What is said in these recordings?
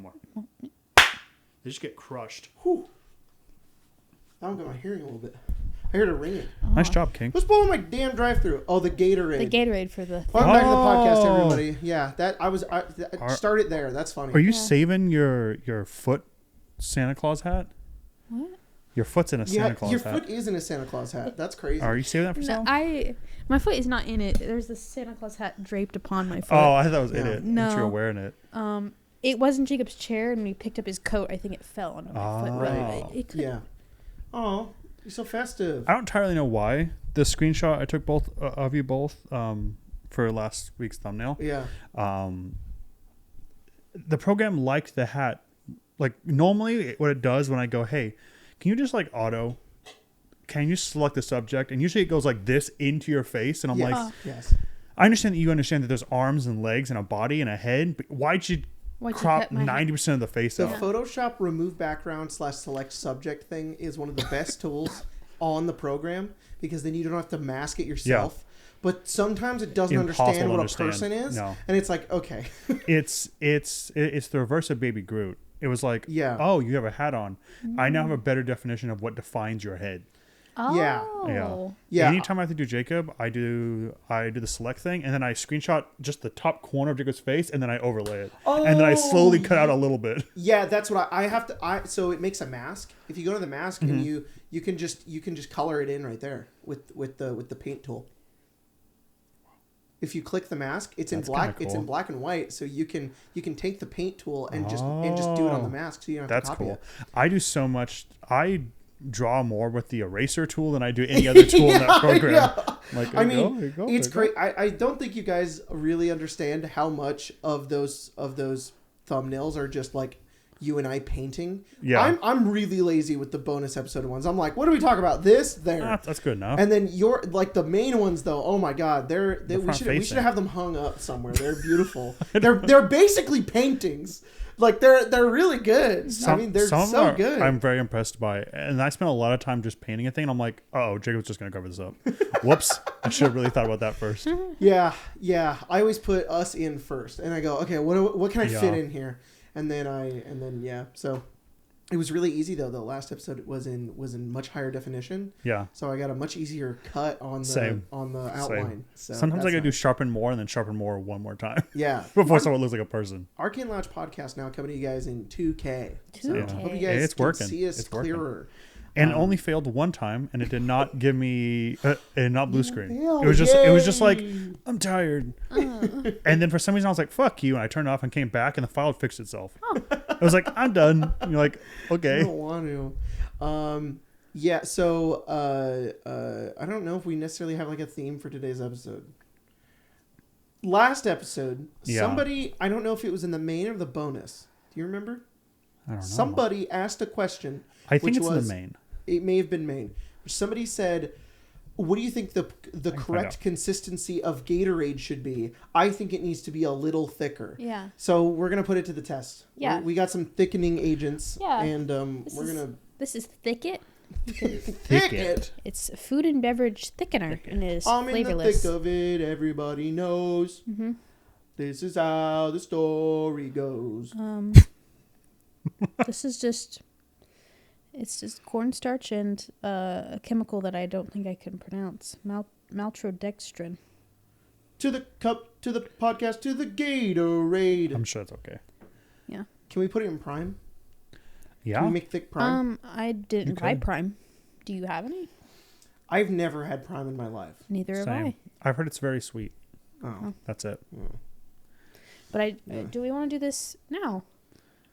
more. They just get crushed. Whew. That one got my hearing a little bit. I heard it ringing. Nice job, King. Who's blowing my damn drive-through? Oh, the Gatorade. The Gatorade for the... Welcome back to the podcast, everybody. Yeah, start it there. That's funny. Are you saving your foot Santa Claus hat? What? Your foot's in a Santa Claus hat. Your foot is in a Santa Claus hat. That's crazy. Are you saving that for sale? My foot is not in it. There's this Santa Claus hat draped upon my foot. Oh, I thought that was in it. No. You were wearing it. It was in Jacob's chair, and when he picked up his coat, I think it fell onto my foot. Right. It could... Yeah. Oh, you're so festive. I don't entirely know why. The screenshot I took both of you both for last week's thumbnail. Yeah. The program liked the hat. Like normally what it does when I go, hey, can you just like can you select the subject? And usually it goes like this into your face. And I'm like, yes. I understand that you understand that there's arms and legs and a body and a head. But why'd you crop 90% of the face out? The Photoshop remove background / select subject thing is one of the best tools on the program because then you don't have to mask it yourself. Yeah. But sometimes it doesn't understand what a person is. No. And it's like, okay. it's the reverse of Baby Groot. It was like, oh, you have a hat on. I now have a better definition of what defines your head. Oh. Yeah. Anytime I have to do Jacob, I do the select thing, and then I screenshot just the top corner of Jacob's face, and then I overlay it. Oh, and then I slowly cut out a little bit. Yeah, that's what I have to. So it makes a mask. If you go to the mask and you can just color it in right there with the paint tool. If you click the mask, it's in black. Cool. It's in black and white, so you can take the paint tool and just do it on the mask, so you don't have to copy it. I do so much. I draw more with the eraser tool than I do any other tool in that program. Yeah. Like, it's great. I don't think you guys really understand how much of those thumbnails are just like you and I painting. Yeah. I'm really lazy with the bonus episode ones. I'm like, what do we talk about? This, there. That's good enough. And then your like the main ones though. Oh my God, we should have them hung up somewhere. They're beautiful. they're basically paintings. Like they're really good. They're so good. I'm very impressed by it. And I spent a lot of time just painting a thing. And I'm like, oh, Jacob's just gonna cover this up. Whoops! I should have really thought about that first. Yeah. I always put us in first, and I go, okay, what can I fit in here? And then so it was really easy though. The last episode was in much higher definition. Yeah. So I got a much easier cut on the outline. So sometimes I gotta do sharpen more and then sharpen more one more time. Yeah. Before someone looks like a person. Arcane Lounge podcast now coming to you guys in 2K. 2K. So hope you guys can see us clearer. And only failed one time, and it did not give me not blue screen. It was just like, I'm tired. And then for some reason I was like, fuck you, and I turned it off and came back, and the file fixed itself. I was like, I'm done. And you're like, okay. I don't want to. Yeah. So I don't know if we necessarily have like a theme for today's episode. Last episode, somebody, I don't know if it was in the main or the bonus. Do you remember? I don't know. Somebody asked a question. I think it's in the main. It may have been main. Somebody said, what do you think the correct consistency of Gatorade should be? I think it needs to be a little thicker. Yeah. So we're going to put it to the test. Yeah. We got some thickening agents. Yeah. And we're going to... This is Thicket. Thicket? It's a food and beverage thickener, and it is flavorless. I'm in the thick of it. Everybody knows. Mm-hmm. This is how the story goes. This is just... It's just cornstarch and a chemical that I don't think I can pronounce. Maltodextrin. To the cup, to the podcast, to the Gatorade. I'm sure it's okay. Yeah. Can we put it in Prime? Yeah. Can we make thick Prime? I didn't buy Prime. Do you have any? I've never had Prime in my life. Neither have I. I've heard it's very sweet. Oh. That's it. Oh. But do we want to do this now?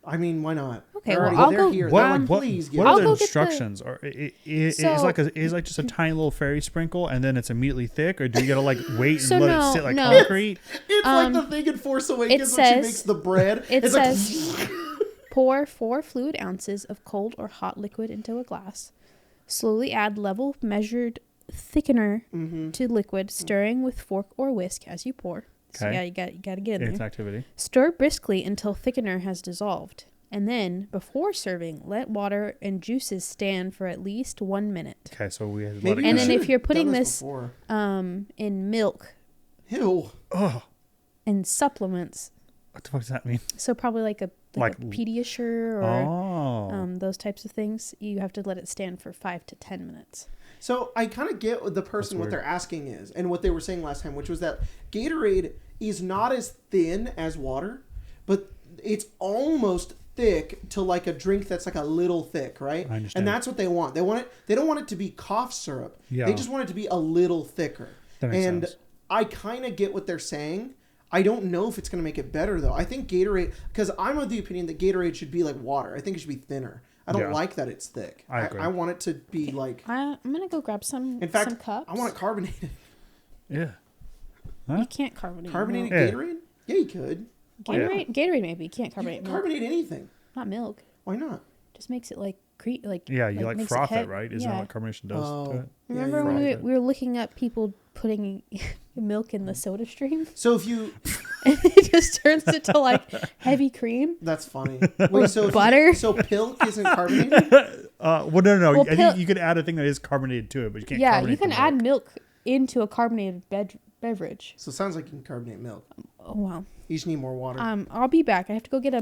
I mean, why not? Okay, well, I'll go. Here. What are the instructions? Or is like just a tiny little fairy sprinkle, and then it's immediately thick, or do you gotta like wait and let it sit like concrete? It's like the thing in Force Awakens when she makes the bread. It says, pour 4 fluid ounces of cold or hot liquid into a glass. Slowly add level measured thickener to liquid, stirring with fork or whisk as you pour. So yeah, you got to get in there. It's activity. Stir briskly until thickener has dissolved. And then, before serving, let water and juices stand for at least 1 minute. Okay, so we had and then if you're putting this in milk and supplements. What the fuck does that mean? So probably like a like a Pediasure or those types of things. You have to let it stand for 5 to 10 minutes. So I kind of get what the person what they're asking is, and what they were saying last time, which was that Gatorade is not as thin as water, but it's almost thick to like a drink that's like a little thick, right? I understand. And that's what they want. They want it. They don't want it to be cough syrup. Yeah. They just want it to be a little thicker. That makes and sense. I kind of get what they're saying. I don't know if it's going to make it better though. I think Gatorade, because I'm of the opinion that Gatorade should be like water. I think it should be thinner. I don't like that it's thick. I agree. I want it to be like. I'm gonna go grab some. In fact, some cups. I want it carbonated. Yeah. Huh? You can't carbonate. Carbonated milk. Gatorade? Yeah, you could. Gatorade maybe. You can't You carbonate can milk. carbonate anything. Not milk. Why not? Just makes it like Yeah, you like makes froth it, head- right? Isn't that what carbonation does to it? Remember you're when right. we were looking up people putting milk in the soda stream So if you, and it just turns it to like heavy cream? that's funny. Wait, so if Butter? so Pilk isn't carbonated? Well, no. Well, I think you could add a thing that is carbonated to it, but you can't. Yeah, carbonate you can the add milk into a carbonated beverage. So it sounds like you can carbonate milk. Oh wow. You just need more water. I'll be back. I have to go get a.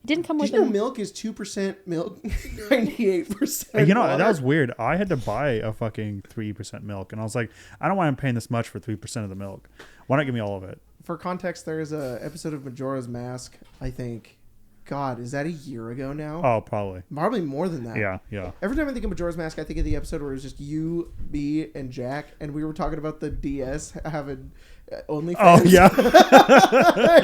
It didn't come Did with you know a. milk is 2% milk, 98% You know, water? that was weird. I had to buy a fucking 3% milk, and I was like, I don't know why I'm paying this much for 3% of the milk. Why not give me all of it? For context, there is a episode of Majora's Mask, I think. God, is that a year ago now? Oh, probably. Probably more than that. Yeah. Every time I think of Majora's Mask, I think of the episode where it was just you, me, and Jack, and we were talking about the DS having OnlyFans. Oh, yeah.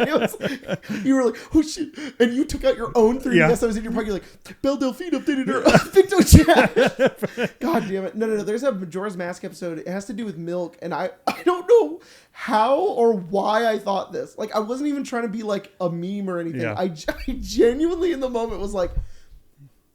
It was, you were like, oh shit. And you took out your own 3DS Yeah. that was in your pocket. You're like, Belle Delphine updated her PictoChat. God damn it. No. There's a Majora's Mask episode. It has to do with milk. And I don't know how or why I thought this. Like, I wasn't even trying to be like a meme or anything. Yeah. I genuinely in the moment was like,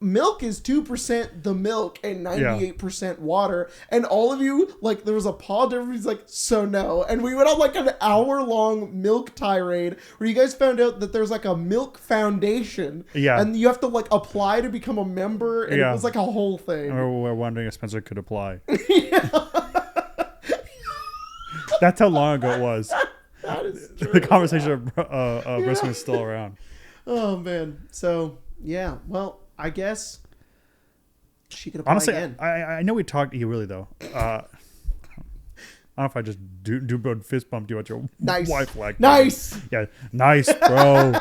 milk is 2% the milk and 98% water. And all of you, like, there was a pause. Everybody's like, so no. And we went on like an hour-long milk tirade where you guys found out that there's like a milk foundation. Yeah. And you have to like apply to become a member. And it was like a whole thing. We're wondering if Spencer could apply. That's how long ago it was. That is true. The conversation of Brisbane is still around. Oh, man. So, yeah. Well, I guess she could apply Honestly, again. I know we talked. You really though. I don't know if I just do fist bumped you at your Nice. wife like Nice. that. Yeah, nice, bro.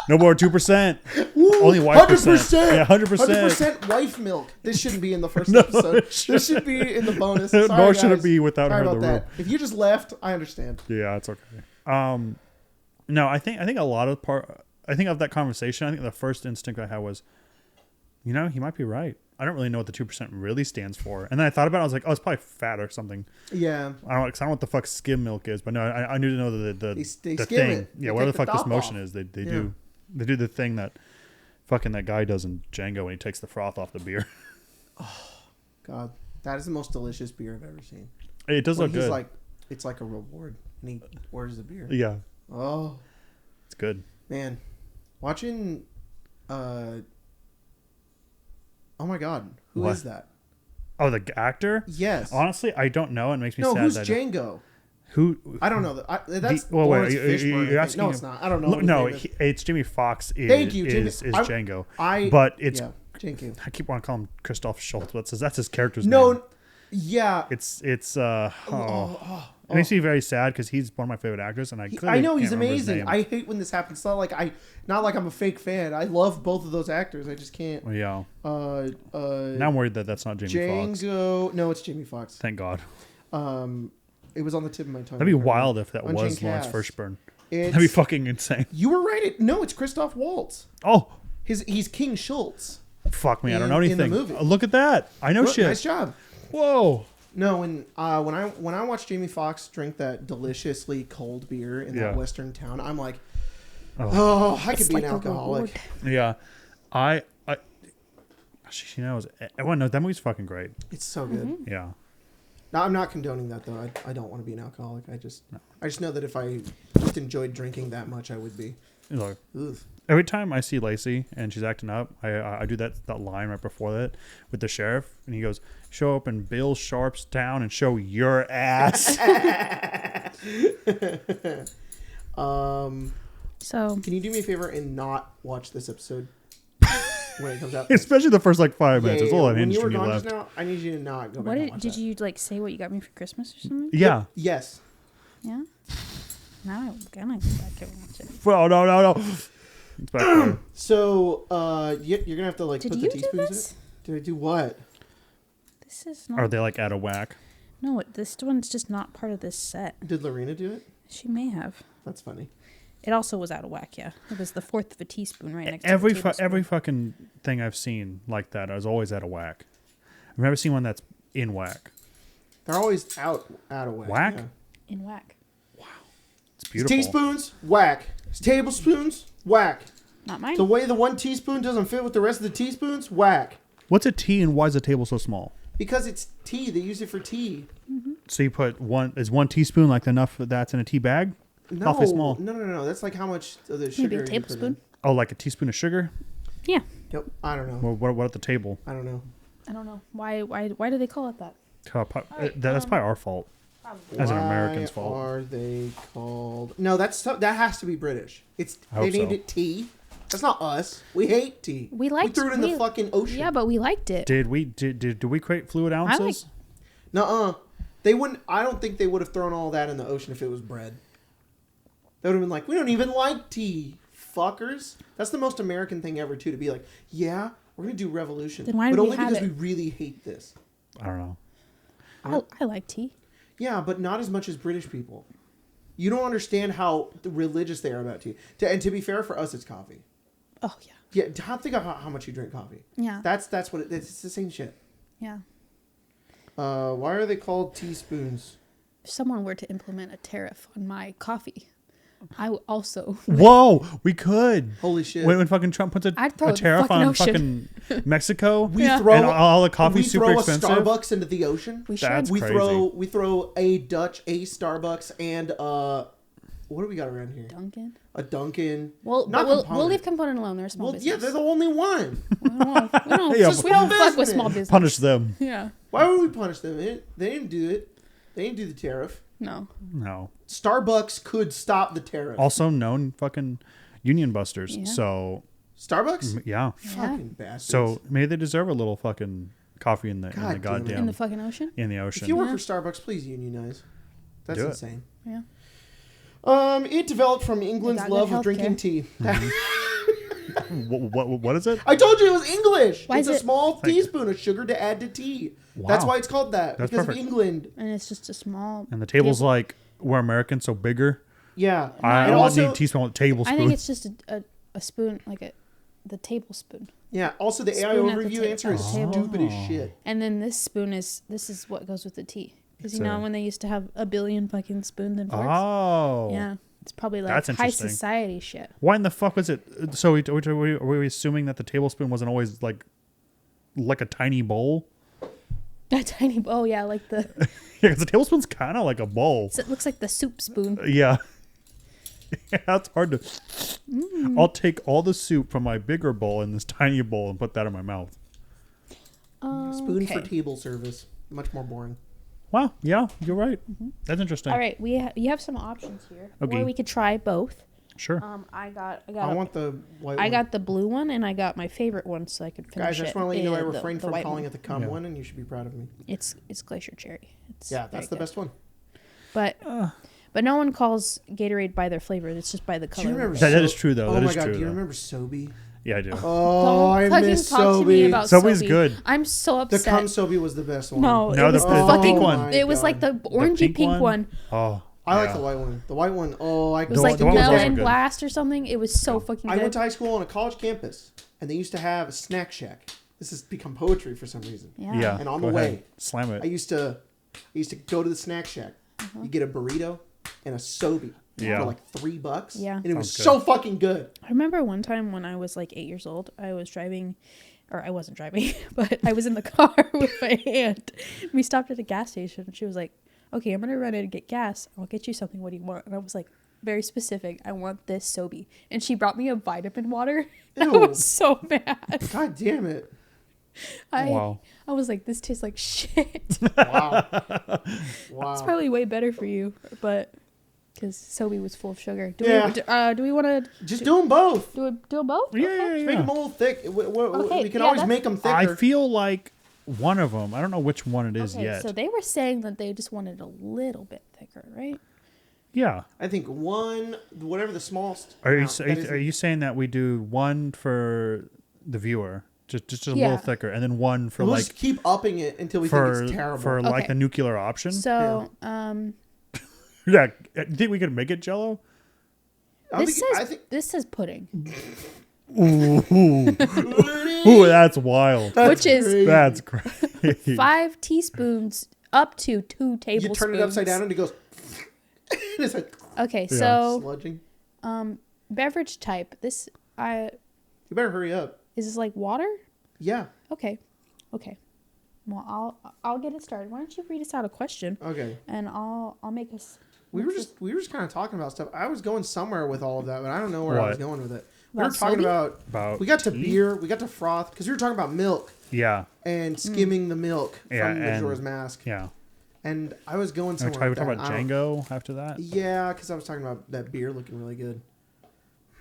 No more 2%. Woo, Only wife 100%. Yeah, 100%. 100% wife milk. This shouldn't be in the first episode. This should be in the bonus. Sorry, Nor should guys. it be without Sorry her in about the room. that. If you just left, I understand. Yeah, it's okay. No, I think a lot of of that conversation. I think the first instinct I had was, he might be right. I don't really know what the 2% really stands for. And then I thought about it. I was like, oh, it's probably fat or something. Yeah. I don't know what the fuck skim milk is, but no, I knew to know the They the skim thing. it. Yeah, They whatever take the the fuck this top motion off. is, they do the thing that fucking that guy does in Django when he takes the froth off the beer. God, that is the most delicious beer I've ever seen. It does When look he's good. like, it's like a reward, and he orders the beer. Yeah, Oh it's good. man, watching. Oh my God, who is What? that? Oh, the actor? Yes. Honestly, I don't know. It makes me No, sad. who's that Django? Who? I don't know. That's Well, wait, Lawrence you're Fishburne, I think. asking No, him- it's not. I don't know. what his No, name is. it's Jimmy Fox. Thank you, Jimmy. Is Django? I. But it's yeah, Django. I keep wanting to call him Christoph Schultz. That's his character's No. name. Yeah. It's it makes me very sad because he's one of my favorite actors, and I know he's can't remember his amazing. name. I hate when this happens. It's not like I'm a fake fan. I love both of those actors. I just can't. Well, yeah. Now Now I'm worried that that's not Jamie Foxx. Django. No, it's Jamie Foxx. Thank God. It was on the tip of my tongue. That'd be wild if that Unchained was Lawrence Cast. Fishburne. It's, That'd be fucking insane. You were right. No, it's Christoph Waltz. Oh, He's King Schultz. fuck me. I don't know In the anything. movie. Look at that. I know Look, shit. Nice job. Whoa. No, when I watched Jamie Foxx drink that deliciously cold beer in that western town, I'm like, I could It's be like an a alcoholic. reward. Yeah. She knows. Everyone knows that movie's fucking great. It's so good. Mm-hmm. Yeah. No, I'm not condoning that though. I don't want to be an alcoholic. I just know that if I just enjoyed drinking that much, I would be. Look, Ugh. every time I see Lacey and she's acting up, I do that line right before that with the sheriff, and he goes, "Show up in Bill Sharp's town and show your ass." So Can you do me a favor and not watch this episode when it comes out? Especially the first like 5 minutes. There's a little When unhinged you were to me gone left. just now, I need you to not go back what and watch did that. you like say what you got me for Christmas or something? Yeah. Yes. Yeah. Now I'm gonna go back and watch it. Well, no. It's back there. So, you're gonna have to like Did put you the do teaspoons this? in it. Did I do what? This is not. Are they like out of whack? No, this one's just not part of this set. Did Lorena do it? She may have. That's funny. It also was out of whack. Yeah, it was the fourth of a teaspoon right next Every to the tablespoon. every fucking thing I've seen like that is always out of whack. I've never seen one that's in whack. They're always out of whack. Whack? Yeah. in whack. It's beautiful. Teaspoons, whack. Tablespoons, whack. Not mine. The way the one teaspoon doesn't fit with the rest of the teaspoons, whack. What's a tea and why is the table so small? Because it's tea. They use it for tea. So you put one teaspoon like enough that's in a tea bag? No, Awfully small. No. That's like how much of the sugar Maybe a you put tablespoon. in. Oh, like a teaspoon of sugar? Yeah. Yep. I don't know. Well, what at the table? I don't know. I don't know why do they call it that? That's probably our fault. Probably. As an Why American's fault. are they called? No, that has to be British. It's I hope they named so. it tea. That's not us. We hate tea. We liked- threw it in we- the fucking ocean. Yeah, but we liked it. Did we create fluid ounces? Nuh-uh. They wouldn't. I don't think they would have thrown all that in the ocean if it was bread. They would have been like, we don't even like tea, fuckers. That's the most American thing ever, too, to be like, yeah, we're gonna do revolution, Then why but did we only have because it? we really hate this. I don't know. I like tea. Yeah, but not as much as British people. You don't understand how religious they are about tea. And to be fair, for us, it's coffee. Oh yeah. Yeah, think about how much you drink coffee. Yeah. That's what it's the same shit. Yeah. Why are they called teaspoons? If someone were to implement a tariff on my coffee, I would also. Whoa, we could. Holy shit! When fucking Trump puts I'd throw a the tariff fucking on ocean. fucking Mexico, we Yeah. throw and all the coffee's we super throw expensive. a Starbucks into the ocean. We should. That's we crazy. throw a Starbucks and what do we got around here? Dunkin'. A Dunkin'. Well, Not we'll Component. leave Component alone. They're a small Well, business. yeah, they're the only one. we don't Yeah, just but- we don't fuck with business. small business. Punish them. Yeah. Why would we punish them? They didn't do it. They didn't do the tariff. No. No. Starbucks could stop the tariff. Also known fucking union busters. Yeah. So Starbucks? yeah. Fucking bastards. So maybe they deserve a little fucking coffee in the God damn it. goddamn In the fucking ocean. in the if ocean. you work Yeah. for Starbucks, please unionize. That's Do it. insane. Yeah. It developed from England's got good love of drinking tea. What is it? I told you it was English. Why It's is a it- small teaspoon of sugar to add to tea. Wow. That's why it's called that. That's because perfect. of England. And it's just a small. And the table's table. like we're American, so bigger. Yeah. I And don't also- need a teaspoon, tablespoon. I think it's just a spoon, like the tablespoon. Yeah. Also, the AI Spoon at the overview ta- answer is at the table. stupid as shit. And then this is what goes with the tea. Because you It's know a- when they used to have a billion fucking spoons and forks. Oh. Yeah. It's probably like That's high interesting. society shit. Why in the fuck was it? So were we assuming that the tablespoon wasn't always like a tiny bowl? A tiny bowl, yeah, like the. Yeah, because the tablespoon's kind of like a bowl. It looks like the soup spoon. Yeah. Yeah, it's hard to. I'll take all the soup from my bigger bowl in this tiny bowl and put that in my mouth. Spoon for Okay. table service. Much more boring. Wow. Yeah, you're right. That's interesting. All right, you have some options here, Okay. or we could try both. Sure. I I got want the white I one. got the blue one, and I got my favorite one, so I could finish Guys, I it. just want to let you know I the- refrained the from white calling one. it the cum Yeah. one, and you should be proud of me. It's glacier cherry. It's Yeah, very that's the good. best one. But no one calls Gatorade by their flavor. It's just by the color. Do you remember? That is true, though. Oh That my is god, true, do you though. remember Sobe? Yeah, I do. Oh, I fucking miss talk to me Sobe. about Sobe's Sobe. good. I'm so The upset. cum Sobe was the best one. No, No, it was the the, pink fucking one. It was like the orangey pink one. Oh. I like yeah. the white one. The white one. Oh, I It was The like one was also melon good. blast or something. It was so fucking I good. went to high school on a college campus, and they used to have a snack shack. This has become poetry for some reason. Yeah. And on go the ahead. way, Slam it. I used to go to the snack shack. You get a burrito and a Sobe Yeah. for like $3. Yeah. And it was Sounds so fucking good. I remember one time when I was like 8 years old, I was driving, or I wasn't driving, but I was in the car with my aunt. We stopped at a gas station, and she was like, "Okay, I'm gonna run in and get gas. I'll get you something. What do you want?" And I was like, very specific. I want this Sobe. And she brought me a vitamin water. I Ew. was so mad. God damn it. Wow. I was like, this tastes like shit. Wow. It's Wow. probably way better for you, but Because Sobe was full of sugar. Do we want to just do them both? do them both? Yeah, Just make them a little thick. Okay, We can yeah, always that's- make them thicker. I feel like one of them. I don't know which one it is Okay, yet. so they were saying that they just wanted a little bit thicker, right? Yeah. I think one, whatever the smallest. Are amount, that is- you saying that we do one for the viewer, just a little thicker, and then one for we'll like just keep upping it until we think it's terrible. for like Okay. the nuclear option? So, Yeah. Do you think we could make it Jello? this says pudding, Ooh, that's wild. which is That's crazy. 5 teaspoons up to 2 tablespoons. You turn it upside down and it goes. It's like Okay, Yeah. so sludging. beverage type. This You better hurry up. is this like water? Yeah. Okay. Well, I'll get it started. Why don't you read us out a question, Okay. and I'll make us. We were just kind of talking about stuff. I was going somewhere with all of that, but I don't know where I was What? going with it. We were About talking Sobe? about we got to beer, we got to froth, because we were talking about milk Yeah. and skimming the milk Yeah, from and- Majora's Mask. Yeah. And I was going Are somewhere. we with talking that. about I don't- Django after that? Yeah, because I was talking about that beer looking really good.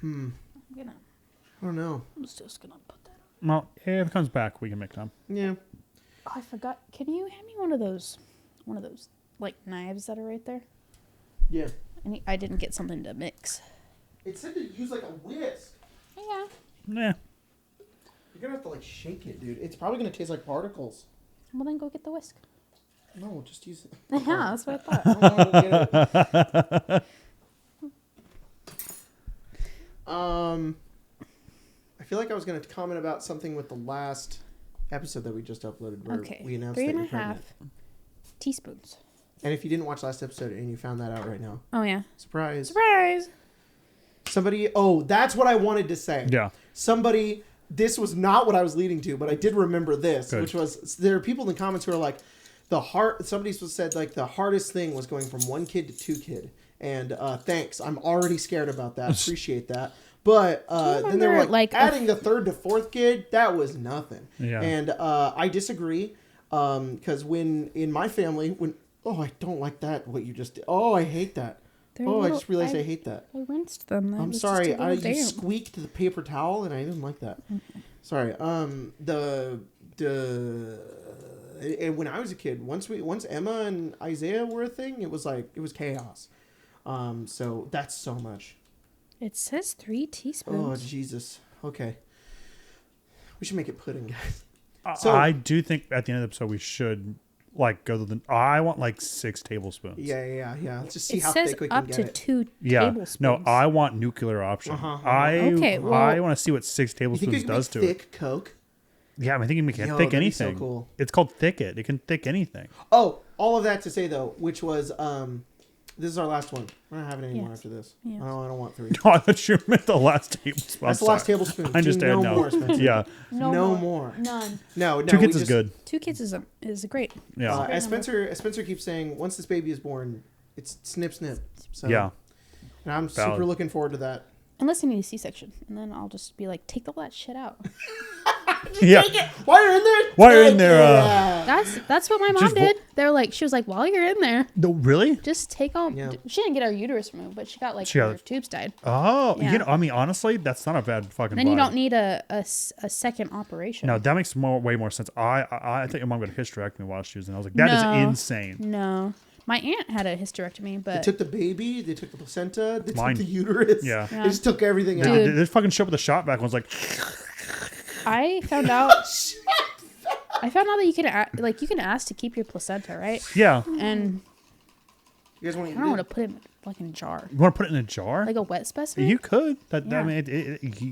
I'm I don't know. just gonna put that. Well, if it comes back, we can make them. Yeah. Oh, I forgot. Can you hand me one of those like knives that are right there? Yeah. I didn't get something to mix. It said to use like a whisk. Yeah. Yeah. You're gonna have to like shake it, dude. It's probably gonna taste like particles. Well, then go get the whisk. No, just use it. Yeah, that's what I thought. I don't wanna get it. I feel like I was gonna comment about something with the last episode that we just uploaded where Okay. we announced 3 that and a you're pregnant. half teaspoons. And if you didn't watch last episode and you found that out right now, Oh yeah. surprise. Surprise. Somebody, oh, that's what I wanted to say. Yeah. Somebody, this was not what I was leading to, but I did remember this, Good. which was there are people in the comments who are like, somebody said like the hardest thing was going from 1 kid to 2 kid. And thanks. I'm already scared about that. Appreciate that. But then they were remember, like, like, adding the 3rd to 4th kid, that was nothing. Yeah. And I disagree. Because when in my family, I don't like that, what you just did. Oh, I hate that. I just realized I hate that. I rinsed them. That I'm was sorry. just a little You damp. squeaked the paper towel, and I didn't like that. Sorry. And when I was a kid, once Emma and Isaiah were a thing, it was chaos. So that's so much. It says 3 teaspoons. Oh Jesus. Okay. We should make it pudding, guys. So I do think at the end of the episode we should like go to the. I want like 6 tablespoons. Yeah. Let's just see It how says thick we can up get to it. 2 Yeah. tablespoons. No, I want nuclear option. Okay, well- I want to see what 6 You think tablespoons we can make does to it. thick Coke? Yeah, I think you can make it Yo, thick that'd be so anything. cool. It's called thicket. It can thick anything. Oh, all of that to say though, which was this is our last one. We're not having any more Yes. after this. Yes. I don't want 3. Oh, I thought you meant the last tablespoon. That's the last tablespoon. I understand no now. more, Spencer. Yeah. No more. None. No. 2 kids we is good. 2 kids is great. Yeah. As Spencer keeps saying, once this baby is born, it's snip. So Yeah. and I'm Valid. super looking forward to that. Unless I need a C-section, and then I'll just be like, take all that shit out. Yeah. While you're in there. While you're in there, Yeah. That's what my mom Just did. They're like, she was like, while you're in there, No, really? just take all. Yeah. She didn't get her uterus removed, but she got like She got her it. tubes tied. Oh, Yeah. you know, I mean, honestly, that's not a bad fucking. Then you vibe. don't need a second operation. No, that makes way more sense. I think your mom got a hysterectomy while she was in. I was like, that is No. insane. No, my aunt had a hysterectomy, They but took the baby. They took the placenta. They Mine. took the uterus. Yeah. They just took everything They, out. Dude. they fucking showed up with the shot back and was like, I found out. I found out that you can ask to keep your placenta, right? yeah. And You guys want I to don't eat want it? to put it in a fucking jar, You want to put it in a jar? like a wet specimen. You could. I Yeah. mean,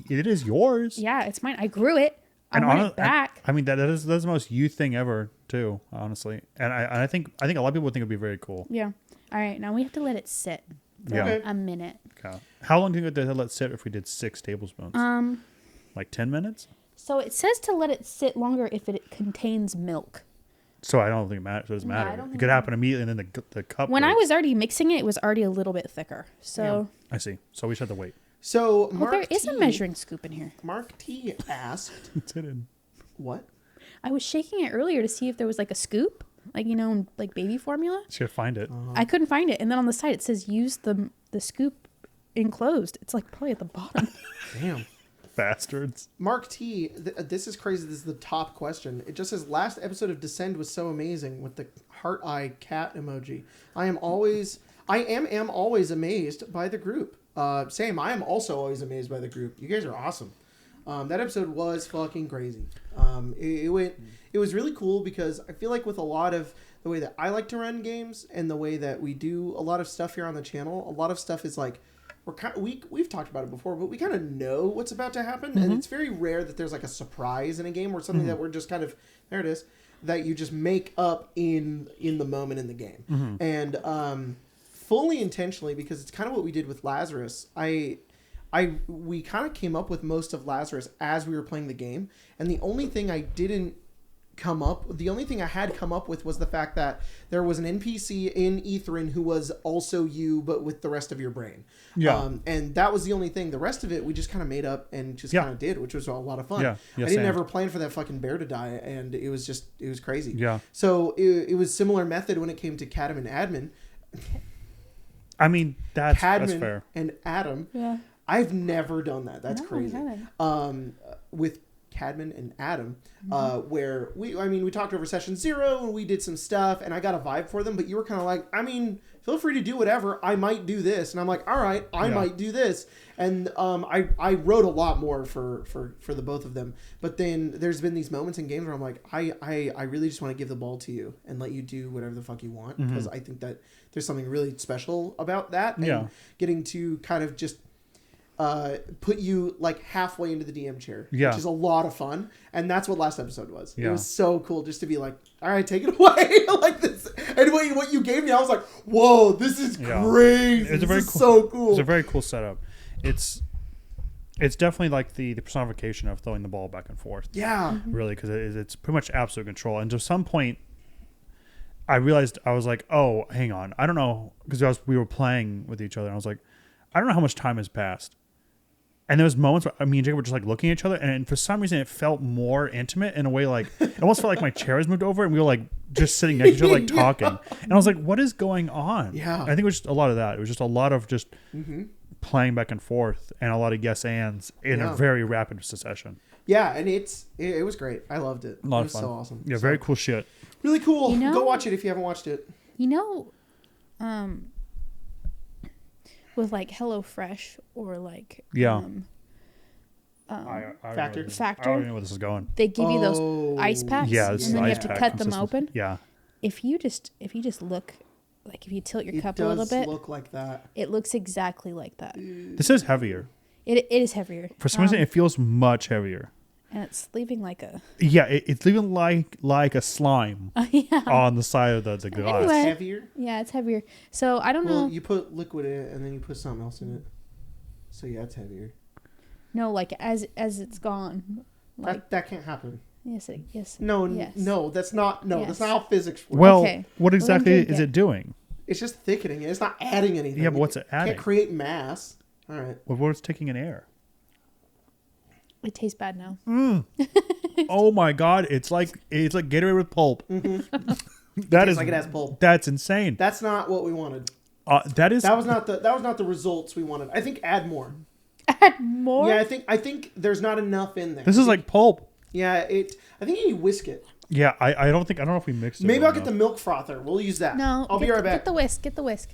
it is yours. Yeah, it's mine. I grew it. I And want hon- it back. I mean, that's the most you thing ever, too. Honestly, and I think a lot of people would think it'd be very cool. Yeah. All right. Now we have to let it sit for Yeah. Okay. a minute. Okay. How long do you think let sit if we did 6 tablespoons? Like 10 minutes? So it says to let it sit longer if it contains milk. So I don't think it matters. It doesn't No, I matter. don't It think could it happen immediately, and then the cup. When I breaks. was already mixing it, it was already a little bit thicker. So I see. So we just have to wait. So well, Mark there is T, a measuring scoop in here. Mark T asked, It's hidden. what? I was shaking it earlier to see if there was like a scoop. like like baby formula. She gotta find it. I couldn't find it, and then on the side it says use the scoop enclosed. It's like probably at the bottom. Damn. Bastards. Mark T, this is crazy. This is the top question. It just says, last episode of Descend was so amazing with the heart eye cat emoji. I am always amazed by the group. Same. I am also always amazed by the group. You guys are awesome. That episode was fucking crazy. It was really cool because I feel like with a lot of the way that I like to run games and the way that we do a lot of stuff here on the channel, a lot of stuff is like, we've talked about it before, but we kind of know what's about to happen, and it's very rare that there's like a surprise in a game or something that we're just kind of, there it is, that you just make up in the moment in the game. And fully intentionally, because it's kind of what we did with Lazarus, we kind of came up with most of Lazarus as we were playing the game, and the only thing I had come up with was the fact that there was an NPC in Ethrin who was also you, but with the rest of your brain. Yeah. And that was the only thing. The rest of it, we just kind of made up and just kind of did, which was a lot of fun. Yeah. I didn't ever plan for that fucking bear to die, and it was crazy. Yeah. So it was similar method when it came to Cadman and Admin. I mean, that's Cadman fair. and Adam. Yeah. I've never done that. That's No, crazy. I haven't. With Cadman and Adam, where we talked over session 0 and we did some stuff and I got a vibe for them, but you were kind of like, feel free to do whatever. I might do this. And I'm like, all right, I might do this. And I wrote a lot more for the both of them. But then there's been these moments in games where I'm like, I really just want to give the ball to you and let you do whatever the fuck you want. Because I think that there's something really special about that. And getting to kind of just put you like halfway into the DM chair, which is a lot of fun. And that's what last episode was. It was so cool just to be like, all right, take it away. Like this. And what you gave me, I was like, whoa, this is crazy. This is so cool. It's a very cool setup. It's definitely like the personification of throwing the ball back and forth. Yeah. Really, because it's pretty much absolute control. And to some point, I realized, I was like, oh, hang on. I don't know, because we were playing with each other. And I was like, I don't know how much time has passed. And there was moments where me and Jacob were just like looking at each other, and for some reason it felt more intimate in a way, like it almost felt like my chair was moved over and we were like just sitting next to each other, like talking. And I was like, what is going on? Yeah. And I think it was just a lot of that. It was just a lot of just playing back and forth and a lot of yes ands in a very rapid succession. Yeah, and it was great. I loved it. A lot it of fun. So awesome. Yeah, very cool shit. Really cool. Go watch it if you haven't watched it. With like HelloFresh or like Factor. I don't know where this is going. they give you those ice packs, Yeah, this and is then you ice have to pack cut them consistency. open. Yeah. If you just look, like if you tilt your cup a little bit, It does look like that. it looks exactly like that. This is heavier. It is heavier. For some reason, it feels much heavier. And it's leaving like a It's leaving like a slime on the side of the glass. Anyway. Heavier? yeah, it's heavier. So I don't know. You put liquid in it and then you put something else in it. So yeah, it's heavier. No, like as it's gone. Like That can't happen. yes. No, Yes. no, that's not Yes. that's not how physics works. Well, Okay. what exactly drink is it. it doing? It's just thickening it. It's not adding anything. Yeah, but what's it adding? Can't create mass. All right. Well, what's taking in air? It tastes bad now. Oh my god, it's like Gatorade with pulp. That is like it has pulp. That's insane. That's not what we wanted. That was not the results we wanted. I think add more. Add more. Yeah, I think there's not enough in there. This is like pulp. Yeah, I think you need to whisk it. Yeah, I don't know if we mixed it. Maybe I'll get the milk frother. We'll use that. No, I'll be right back. Get the whisk. Get the whisk.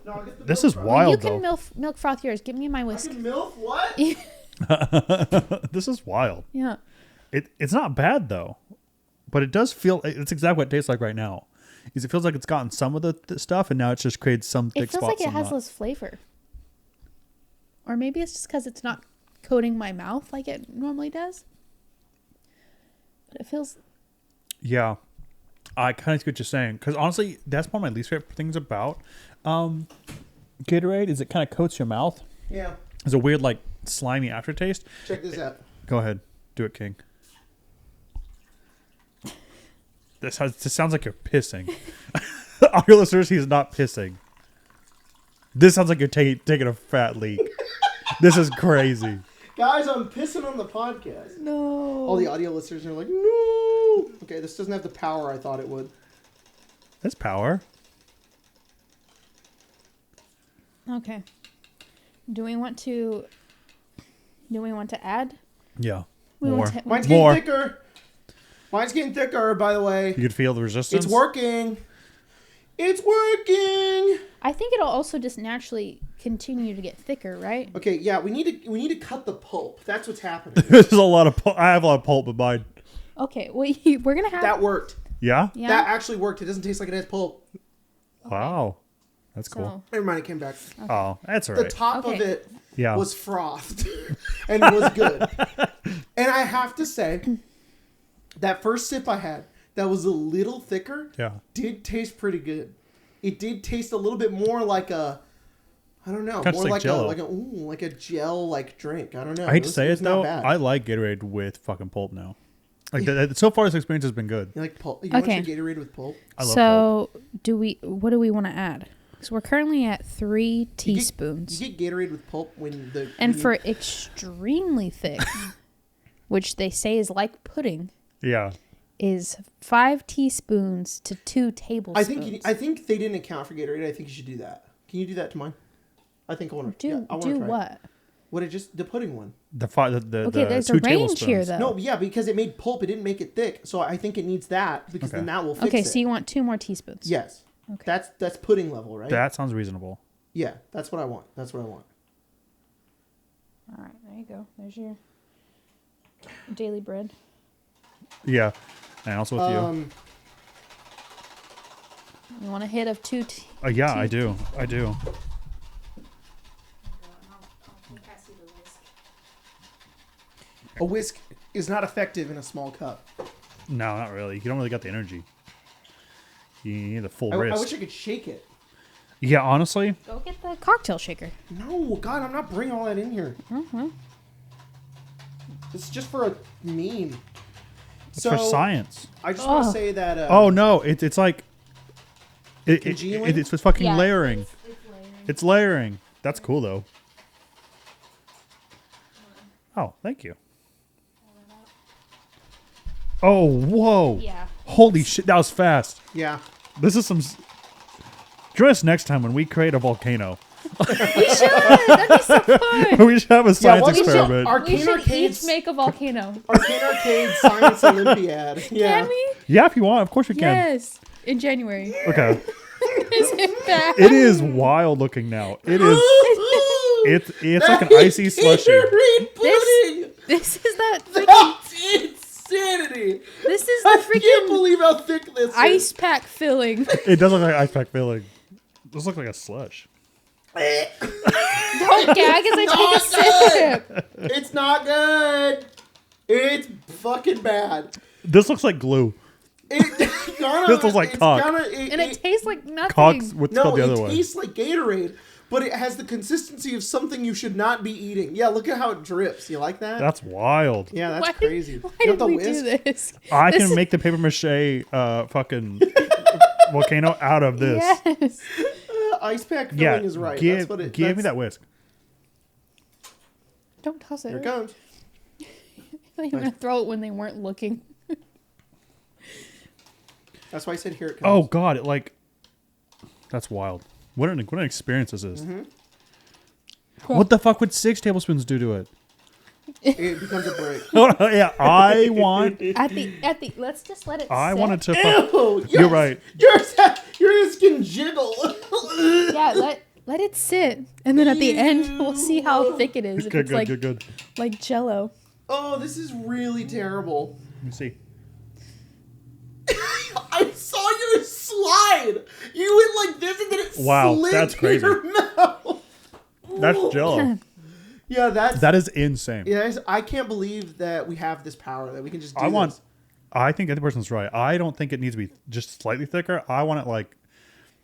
No, I'll get the This milk is frother. wild. You can milk froth yours. Give me my I whisk. can milk what? This is wild. Yeah. It's not bad though, but it does feel. It's exactly what it tastes like right now. Is it feels like it's gotten some of the stuff and now it's just created some thick It feels spots. like it has less flavor. Or maybe it's just because it's not coating my mouth like it normally does. But it feels. Yeah, I kind of see what you're saying, because honestly, that's one of my least favorite things about Gatorade is it kind of coats your mouth. Yeah. There's a weird like slimy aftertaste. Check this out. Go ahead, do it, King. This sounds like you're pissing. Our listeners, he's not pissing. This sounds like you're taking a fat leak. This is crazy. Guys, I'm pissing on the podcast. No. All the audio listeners are like, no. Okay, this doesn't have the power I thought it would. That's power. Okay. Do we want to add? Yeah. We More. want to, Mine's More. getting thicker. Mine's getting thicker, by the way. You could feel the resistance. It's working. It's working. I think it'll also just naturally continue to get thicker, right? Okay, yeah, we need to cut the pulp. That's what's happening. There's a lot of I have a lot of pulp in mine. Okay, well, we're gonna have That worked. Yeah? Yeah. That actually worked. It doesn't taste like it has pulp. Wow. That's cool. So, Never mind, it came back. Oh, that's all The right. top of Okay. it Yeah. was frothed and was good. And I have to say, that first sip I had, that was a little thicker, Yeah. did taste pretty good. It did taste a little bit more like a, I don't know, Kinda more like like Jell-O. like a gel like drink. I don't know. I hate to say it was not though. bad. I like Gatorade with fucking pulp now. Like so far, this experience has been good. You like pulp? You Okay. want your Gatorade with pulp? I love pulp. so what do we want to add? So we're currently at 3 teaspoons. You get Gatorade with pulp when the And for extremely thick, which they say is like pudding, Yeah. is 5 teaspoons to 2 tablespoons. I think they didn't account for Gatorade. I think you should do that. Can you do that to mine? I think I want to. do what? What? It just the pudding one. The Okay, there's two a range here tablespoons. though. No, yeah, because it made pulp. It didn't make it thick. So I think it needs that because Okay. then that will fix Okay, it. so you want 2 more teaspoons. Yes. Okay. That's pudding level, right? That sounds reasonable. Yeah, that's what I want. That's what I want. All right, there you go. There's your daily bread. Yeah. And also with You want a hit of 2 you. Yeah, I do. I do. A whisk is not effective in a small cup. No, not really. You don't really got the energy. You need the full I wrist. wish I could shake it. Yeah, honestly. Go get the cocktail shaker. No, God, I'm not bringing all that in here. Mm-hmm. It's just for a meme. It's for science. I just want to say that. Oh no, it's like Congealing? it's fucking Yeah, layering. It's layering. It's layering. That's cool though. Oh, thank you. Oh, whoa. Yeah. Holy shit, that was fast. Yeah. This is some join us next time when we create a volcano. We should. That'd be so fun. We should have a science what we should- experiment. our- We Arcane should Arcade's- each make a volcano. Arcane Arcade Science Olympiad. Yeah. Can we? Yeah, if you want, of course you can. Yes. In January. Okay. Is it bad? It is wild looking now. It is. It's like an icy slushy. Gatorade pudding. This is that freaking. That's insanity. This is I the can't freaking believe how thick this ice is. pack filling. It does look like ice pack filling. This looks like a slush. Don't gag as I take a sip. It's not good. It's fucking bad. This looks like glue. This looks like cock. And it tastes like nothing. Cox, what's No, called the it other one? tastes like Gatorade, but it has the consistency of something you should not be eating. Yeah, look at how it drips. You like that? That's wild. Yeah, that's Why crazy. Why You want did the we whisk? do this? I This can is- make the paper mache fucking volcano out of this. Yes. Ice pack filling Yeah, is right. give, That's what it. give me that's- that whisk. Don't toss it. Here it comes. They were gonna throw it when they weren't looking. That's why I said here it comes. Oh god, it like that's wild. What an experience this is. Mm-hmm. What the fuck would 6 tablespoons do to it? It becomes a break. Yeah, I want. At the let's just let it I sit. wanted to. Fuck, Ew, you're right. Yours can jiggle. Yeah, let it sit. And then at the end we'll see how thick it is. If Good, it's good, like good. like Jell-O. Oh, this is really terrible. Let me see. I saw your slide. You went like this and then it Wow, slid that's to crazy. your mouth. That's Jell-O. Yeah, That is insane. Yeah, I can't believe that we have this power that we can just do this. I think the other person's right. I don't think it needs to be just slightly thicker. I want it like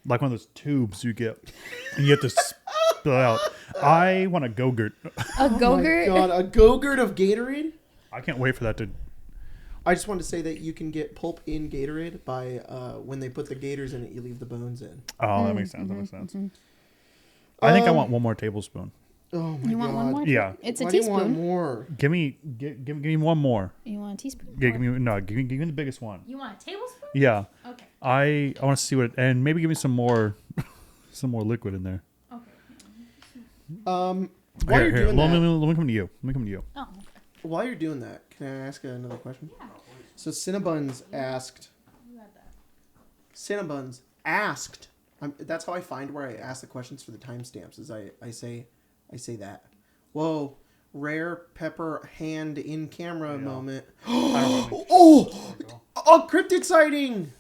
one of those tubes you get and you have to spill it out. I want a Go-Gurt. A Go-Gurt. Oh my God, a Go-Gurt of Gatorade? I can't wait for that to. I just wanted to say that you can get pulp in Gatorade by when they put the gators in it, you leave the bones in. Oh, that makes sense. That makes sense. I think I want one more tablespoon. Oh my You want God. one more? Yeah. It's Why a do you want teaspoon. more? Give me one more. You want a teaspoon? Give me the biggest one. You want a tablespoon? Yeah. Okay. I want to see what, and maybe give me some more liquid in there. While Here, you're doing let that, me come to you. Let me come to you. Oh, while you're doing that, can I ask another question? Yeah. So Cinnabuns asked. Cinnabuns asked. That's how I find where I ask the questions for the timestamps. Is I say that. Whoa. Rare pepper hand in camera moment. Oh, a cryptid sighting.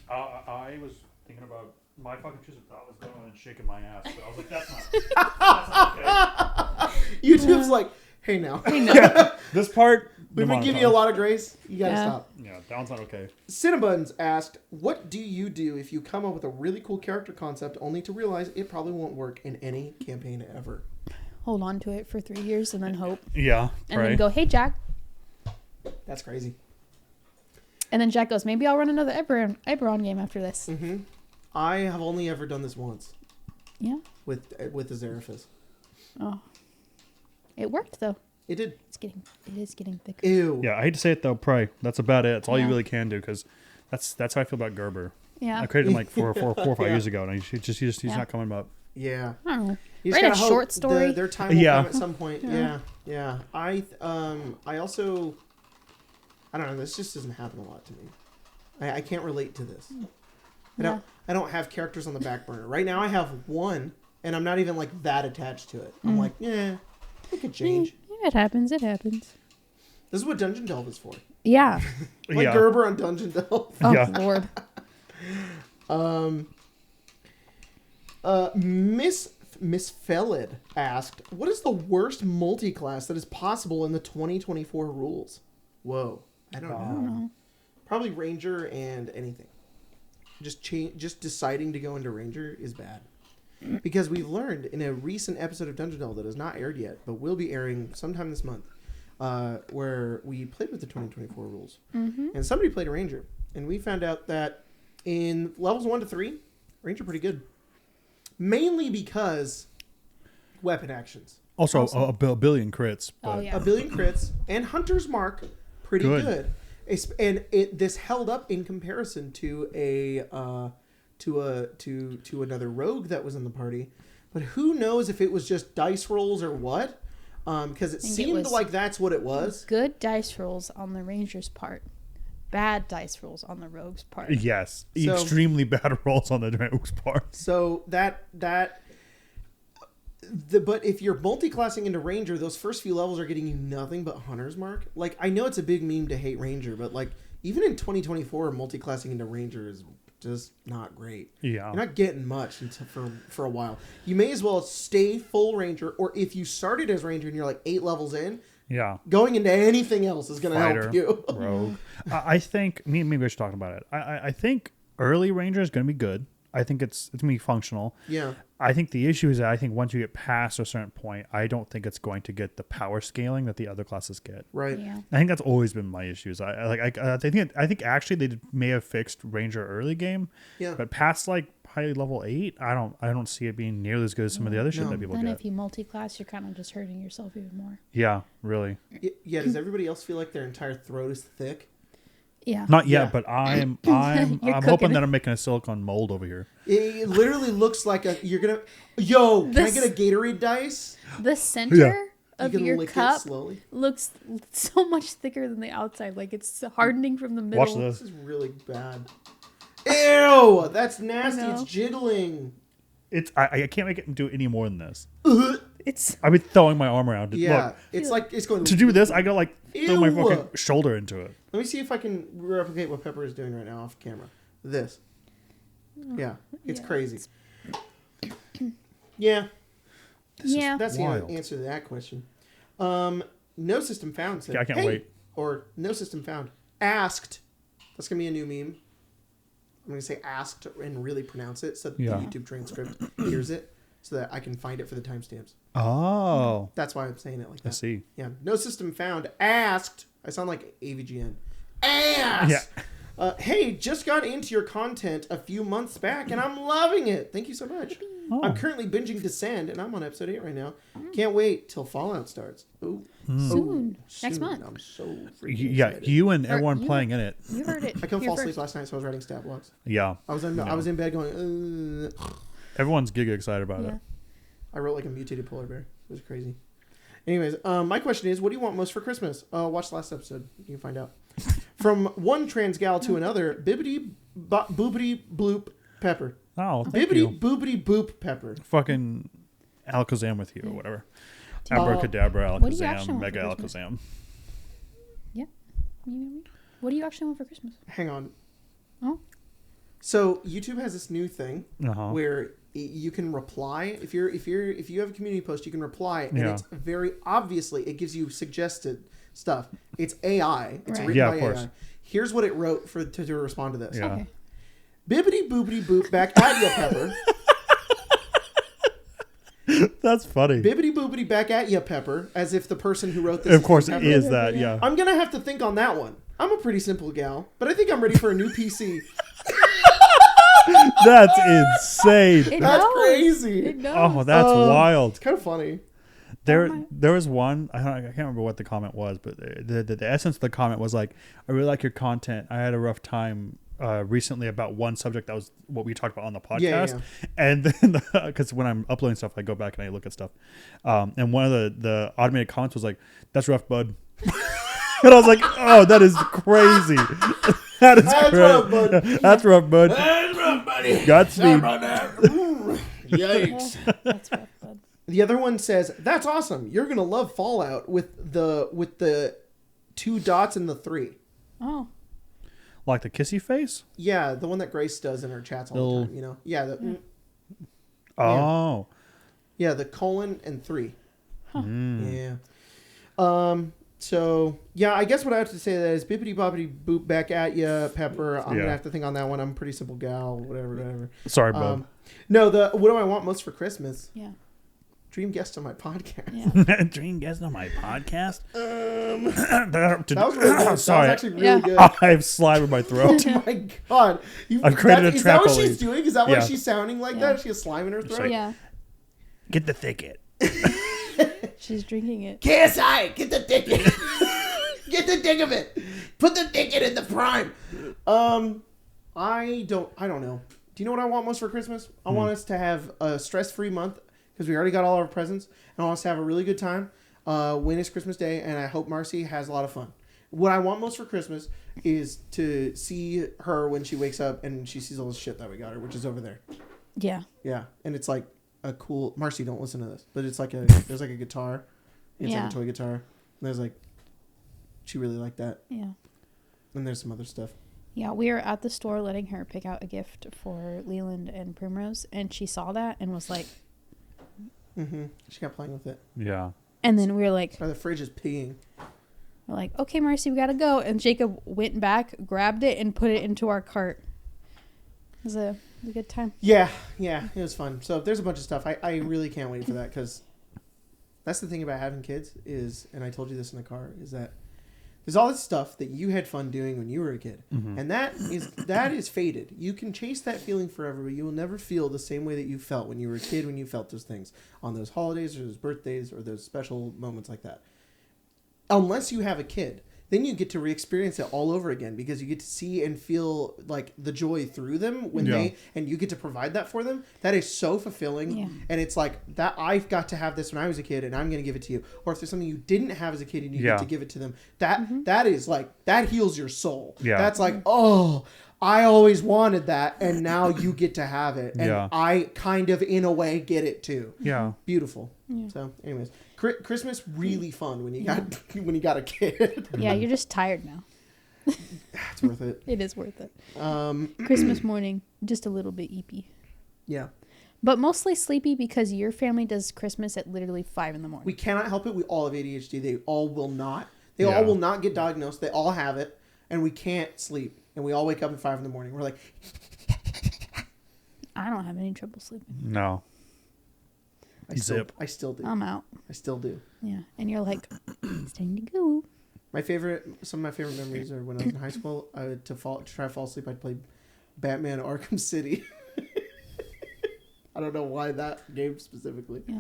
I was thinking about my fucking choose of thought was going and shaking my ass, but I was like, that's not okay. YouTube's like, hey now. Yeah, this part. We've been giving you a lot of grace. You gotta stop. Yeah, that one's not okay. Cinnabuns asked, what do you do if you come up with a really cool character concept only to realize it probably won't work in any campaign ever? hold on to it for 3 years and then hope. Yeah, And then go, hey, Jack. That's crazy. And then Jack goes, maybe I'll run another Eberron game after this. Mm-hmm. I have only ever done this once. Yeah. With the Xeraphis. Oh. It worked, though. It did. It is getting thicker. Ew. Yeah, I hate to say it though, pray. That's about it. That's all you really can do because that's how I feel about Gerber. Yeah. I created him like four or 5 years ago, and he's not coming up. Yeah. I don't know. You just Write a gotta hope short story. Their time will come at some point. Yeah. I also, I don't know. This just doesn't happen a lot to me. I can't relate to this. I don't have characters on the back burner right now. I have one, and I'm not even like that attached to it. I'm like, yeah, it could change. It happens. It happens. This is what Dungeon Delve is for. Yeah. Like Gerber on Dungeon Delve. Oh, Yeah. Lord. Miss Felid asked, what is the worst multi-class that is possible in the 2024 rules? Whoa. I don't know. Probably Ranger and anything. Just deciding to go into Ranger is bad. Because we've learned in a recent episode of Dungeon Delve that has not aired yet, but will be airing sometime this month, where we played with the 2024 rules. Mm-hmm. And somebody played a Ranger. And we found out that in levels 1 to 3, Ranger pretty good. Mainly because weapon actions. Also, a billion crits. But A billion crits. And Hunter's Mark, pretty good. And this held up in comparison to to another rogue that was in the party, but who knows if it was just dice rolls or what? Because it seemed like that's what it was. Good dice rolls on the Ranger's part. Bad dice rolls on the Rogue's part. Yes, extremely bad rolls on the Rogue's part. So but if you're multi-classing into Ranger, those first few levels are getting you nothing but Hunter's Mark. Like, I know it's a big meme to hate Ranger, but like even in 2024, multi-classing into Ranger is just not great. Yeah, you're not getting much for a while. You may as well stay full Ranger, or if you started as Ranger and you're like 8 levels in, going into anything else is going to help you. Rogue. I think maybe we should talk about it. I think early Ranger is going to be good. I think it's going to be functional. Yeah. I think the issue is that I think once you get past a certain point, I don't think it's going to get the power scaling that the other classes get. Right. Yeah. I think that's always been my issues. I think actually they may have fixed Ranger early game. Yeah. But past like probably level 8, I don't see it being nearly as good as some of the other shit that people then get. If you multi-class, you're kind of just hurting yourself even more. Yeah, really. Yeah. Does everybody else feel like their entire throat is thick? Yeah. Not yet, but I'm hoping that I'm making a silicone mold over here. It literally looks like can I get a Gatorade dice? The center of you your lick cup it slowly? looks so much thicker than the outside. Like it's hardening from the middle. Watch this. This is really bad. Ew! That's nasty. It's jiggling. I can't make it do any more than this. It's I've been throwing my arm around. Yeah, Look, it's like it's going to do this. I gotta like throw my Ew. fucking shoulder into it. Let me see if I can replicate what Pepper is doing right now off camera. This. Yeah, it's crazy. Yeah. That's wild. the answer to that question. No System Found said, I can't wait. Or No System Found asked. That's going to be a new meme. I'm going to say asked and really pronounce it so that the YouTube transcript hears it so that I can find it for the timestamps. Oh. That's why I'm saying it like that. I see. Yeah. No System Found asked. I sound like AVGN. Asked. Yeah. Hey, just got into your content a few months back, and I'm loving it. Thank you so much. Oh. I'm currently binging Descend, and I'm on episode 8 right now. Can't wait till Fallout starts. Ooh. Soon. Next Soon. month. I'm so freaking Yeah, excited. you and Or everyone you- playing in it. You heard it. I couldn't here fall asleep first. last night, so I was writing stat blocks. Yeah. I was in bed going, Everyone's giga excited about it. I wrote like a mutated polar bear. It was crazy. Anyways, my question is, what do you want most for Christmas? Watch the last episode. You can find out. From one trans gal to another, bibbity boopity bloop pepper. Oh, thank Bibbity you. boopity boop pepper. Fucking Alakazam with you or whatever. Abracadabra, What do you actually Alakazam, want Mega for Christmas? Alakazam. What do you actually want for Christmas? Hang on. Oh. So YouTube has this new thing Uh-huh. where you can reply if you have a community post, you can reply, and Yeah. it's very obviously it gives you suggested stuff. It's AI. It's Right. written Yeah, by of course. AI. Here's what it wrote to respond to this. Yeah. Okay. Bibbity boopity boop back at ya, Pepper. That's funny. Bibbity boopity back at ya, Pepper. As if the person who wrote this Of course named it Pepper. is that, yeah. I'm gonna have to think on that one. I'm a pretty simple gal, but I think I'm ready for a new PC. That's insane. It That's knows. crazy. It knows. Oh, that's wild. It's kind of funny. There was one, I can't remember what the comment was, but the essence of the comment was like, I really like your content. I had a rough time recently about one subject that was what we talked about on the podcast. Yeah. And then, because when I'm uploading stuff, I go back and I look at stuff. And one of the automated comments was like, that's rough, bud. And I was like, oh, that is crazy. That's rough, bud. That's rough, bud. That's rough, buddy. Godspeed. Yikes. That's rough, bud. The other one says, "That's awesome. You're gonna love Fallout with the 2 dots and the 3." Oh. Like the kissy face? Yeah, the one that Grace does in her chats all the time. You know, yeah, Oh. yeah, the colon and 3. Mm. Yeah. So yeah, I guess what I have to say to that is bippity boppity boop back at ya, Pepper. I'm Yeah. gonna have to think on that one. I'm a pretty simple gal, whatever. Sorry, bud. No, what do I want most for Christmas? Yeah. Dream guest on my podcast. Yeah. Dream guest on my podcast. That was really good. Sorry, That was actually really Yeah. good. I have slime in my throat. Oh my god! I've created a Is that what trampoline. she's doing? Is that why Yeah. she's sounding like Yeah. that? She has slime in her throat. like- Yeah. Get the thicket. She's drinking it. KSI, get the dick in it. Get the dick of it. Put the dick in the prime. I don't know. Do you know what I want most for Christmas? I want us to have a stress-free month because we already got all our presents. And I want us to have a really good time when it's Christmas Day, and I hope Marcy has a lot of fun. What I want most for Christmas is to see her when she wakes up and she sees all the shit that we got her, which is over there. Yeah. Yeah, and it's like a cool... Marcy, don't listen to this. But it's like there's like a guitar. It's Yeah. like a toy guitar. And there's like... She really liked that. Yeah. And there's some other stuff. Yeah, we were at the store letting her pick out a gift for Leland and Primrose, and she saw that and was like... Mm-hmm. She got playing with it. Yeah. And then we were like... Oh, the fridge is peeing. We're like, okay, Marcy, we gotta go. And Jacob went back, grabbed it, and put it into our cart. It was a good time. Yeah, it was fun. So there's a bunch of stuff. I really can't wait for that because that's the thing about having kids is, and I told you this in the car, is that there's all this stuff that you had fun doing when you were a kid. Mm-hmm. And that is faded. You can chase that feeling forever, but you will never feel the same way that you felt when you were a kid, when you felt those things on those holidays or those birthdays or those special moments like that. Unless you have a kid, then you get to re-experience it all over again because you get to see and feel like the joy through them when and you get to provide that for them. That is so fulfilling. Yeah. And it's like that I've got to have this when I was a kid and I'm going to give it to you. Or if there's something you didn't have as a kid and you get to give it to them, that is like, that heals your soul. Yeah. That's like, oh, I always wanted that and now you get to have it. And I kind of in a way get it too. Yeah. Beautiful. Yeah. So anyways, Christmas really fun when you got a kid. Yeah, you're just tired now. It's worth it. It is worth it. Christmas morning, just a little bit eepy. Yeah. But mostly sleepy because your family does Christmas at literally 5 a.m. We cannot help it. We all have ADHD. They all will not. They all will not get diagnosed. They all have it. And we can't sleep. And we all wake up at 5 a.m. We're like... I don't have any trouble sleeping. No. I still do. I'm out. I still do. Yeah. And you're like, it's time to go. Some of my favorite memories are when I was in high school. To try to fall asleep, I'd play Batman Arkham City. I don't know why that game specifically. Yeah.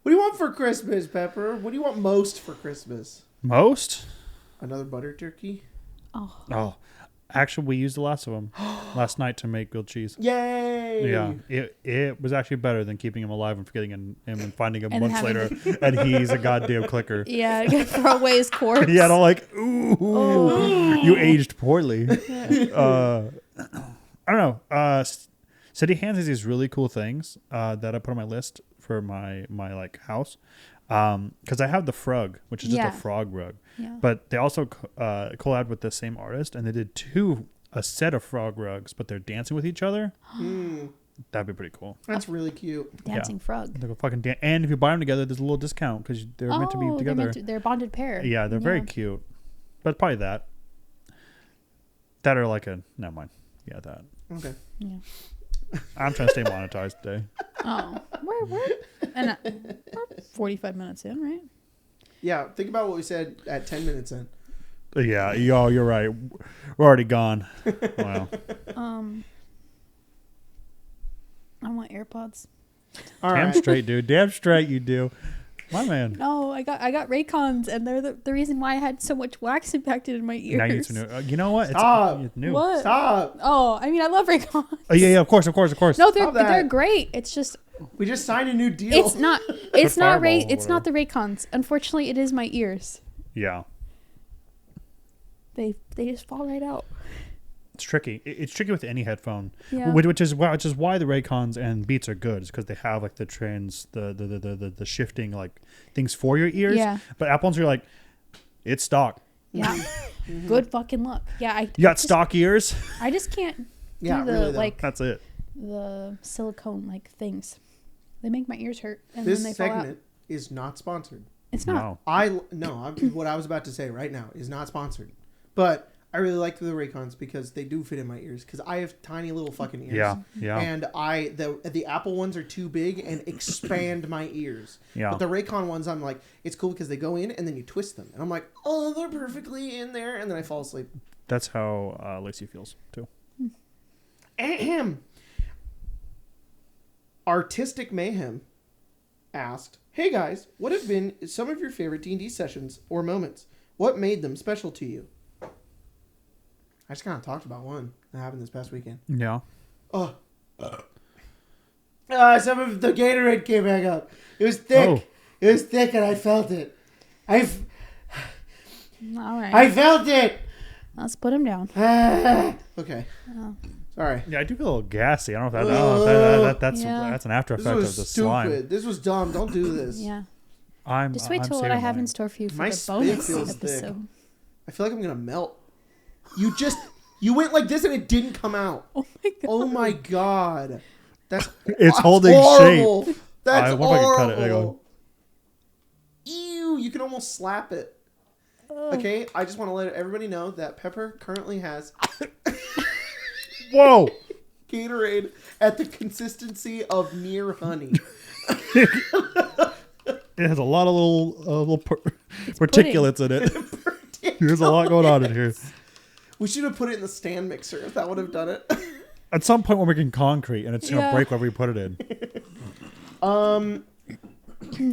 What do you want for Christmas, Pepper? What do you want most for Christmas? Most? Another butter turkey? Oh. Actually, we used the last of them last night to make grilled cheese. Yay! Yeah, it was actually better than keeping him alive and forgetting him and finding him And months having later, and he's a goddamn clicker. Yeah, throw away his corpse. Yeah, and I'm like, ooh, you aged poorly. I don't know. City Hands has these really cool things that I put on my list for my like house, because I have the Frog, which is just a frog rug. Yeah. But they also collabed with the same artist, and they did a set of frog rugs, but they're dancing with each other. That'd be pretty cool. That's really cute. Dancing frog. They're fucking and if you buy them together, there's a little discount because they're meant to be together. They're a bonded pair. Yeah, they're very cute. But probably that. That or like never mind. Yeah, that. Okay. Yeah. I'm trying to stay monetized today. Oh, we're 45 minutes in, right? Yeah, think about what we said at 10 minutes in. Yeah, you're right. We're already gone. Wow. I want AirPods. Damn straight, dude. Damn straight you do. My man. No, I got Raycons, and they're the reason why I had so much wax impacted in my ears. Now you need to know. You know what? Stop. It's new. What? Stop. Oh, I mean, I love Raycons. Oh yeah, of course. No, they're great. It's just we just signed a new deal. it's not Fireball or it's not the Raycons. Unfortunately, it is my ears. Yeah. They just fall right out. It's tricky. It's tricky with any headphone. Yeah. Which is why the Raycons and Beats are good, is because they have like the shifting like things for your ears. Yeah. But Apple ones are like, it's stock. Yeah. Good fucking luck. Yeah. You got stock ears. I just can't do the really, though. That's it. the silicone like things. They make my ears hurt, and This then they fall out. segment is not sponsored. It's not. No. What I was about to say right now is not sponsored. But I really like the Raycons because they do fit in my ears, because I have tiny little fucking ears. Yeah. And the Apple ones are too big and expand my ears. Yeah. But the Raycon ones, I'm like, it's cool because they go in and then you twist them. And I'm like, oh, they're perfectly in there. And then I fall asleep. That's how Lacey feels too. Ahem. Artistic Mayhem asked, hey guys, what have been some of your favorite D&D sessions or moments? What made them special to you? I just kind of talked about one that happened this past weekend. Yeah. Some of the Gatorade came back up. It was thick. Oh. It was thick, and I felt it. All right. I felt it. Let's put him down. Okay. Oh. Sorry. Yeah, I do feel a little gassy. I don't know if that's an after This effect of was the stupid. slime. This was dumb. Don't do this. Yeah. I'm Just wait I'm till what saving I have mine. in store for you for My the spit bonus feels thick. episode. I feel like I'm gonna melt. You went like this and it didn't come out. Oh my god. Oh my god. That's holding horrible. shape. That's I wonder if I can cut it. There you horrible. go. Ew, you can almost slap it. Okay, I just want to let everybody know that Pepper currently has Whoa! Gatorade at the consistency of near honey. It has a lot of little particulates in it. There's a lot going on in here. We should have put it in the stand mixer if that would have done it. At some point, we're making concrete, and it's going to break wherever we put it in.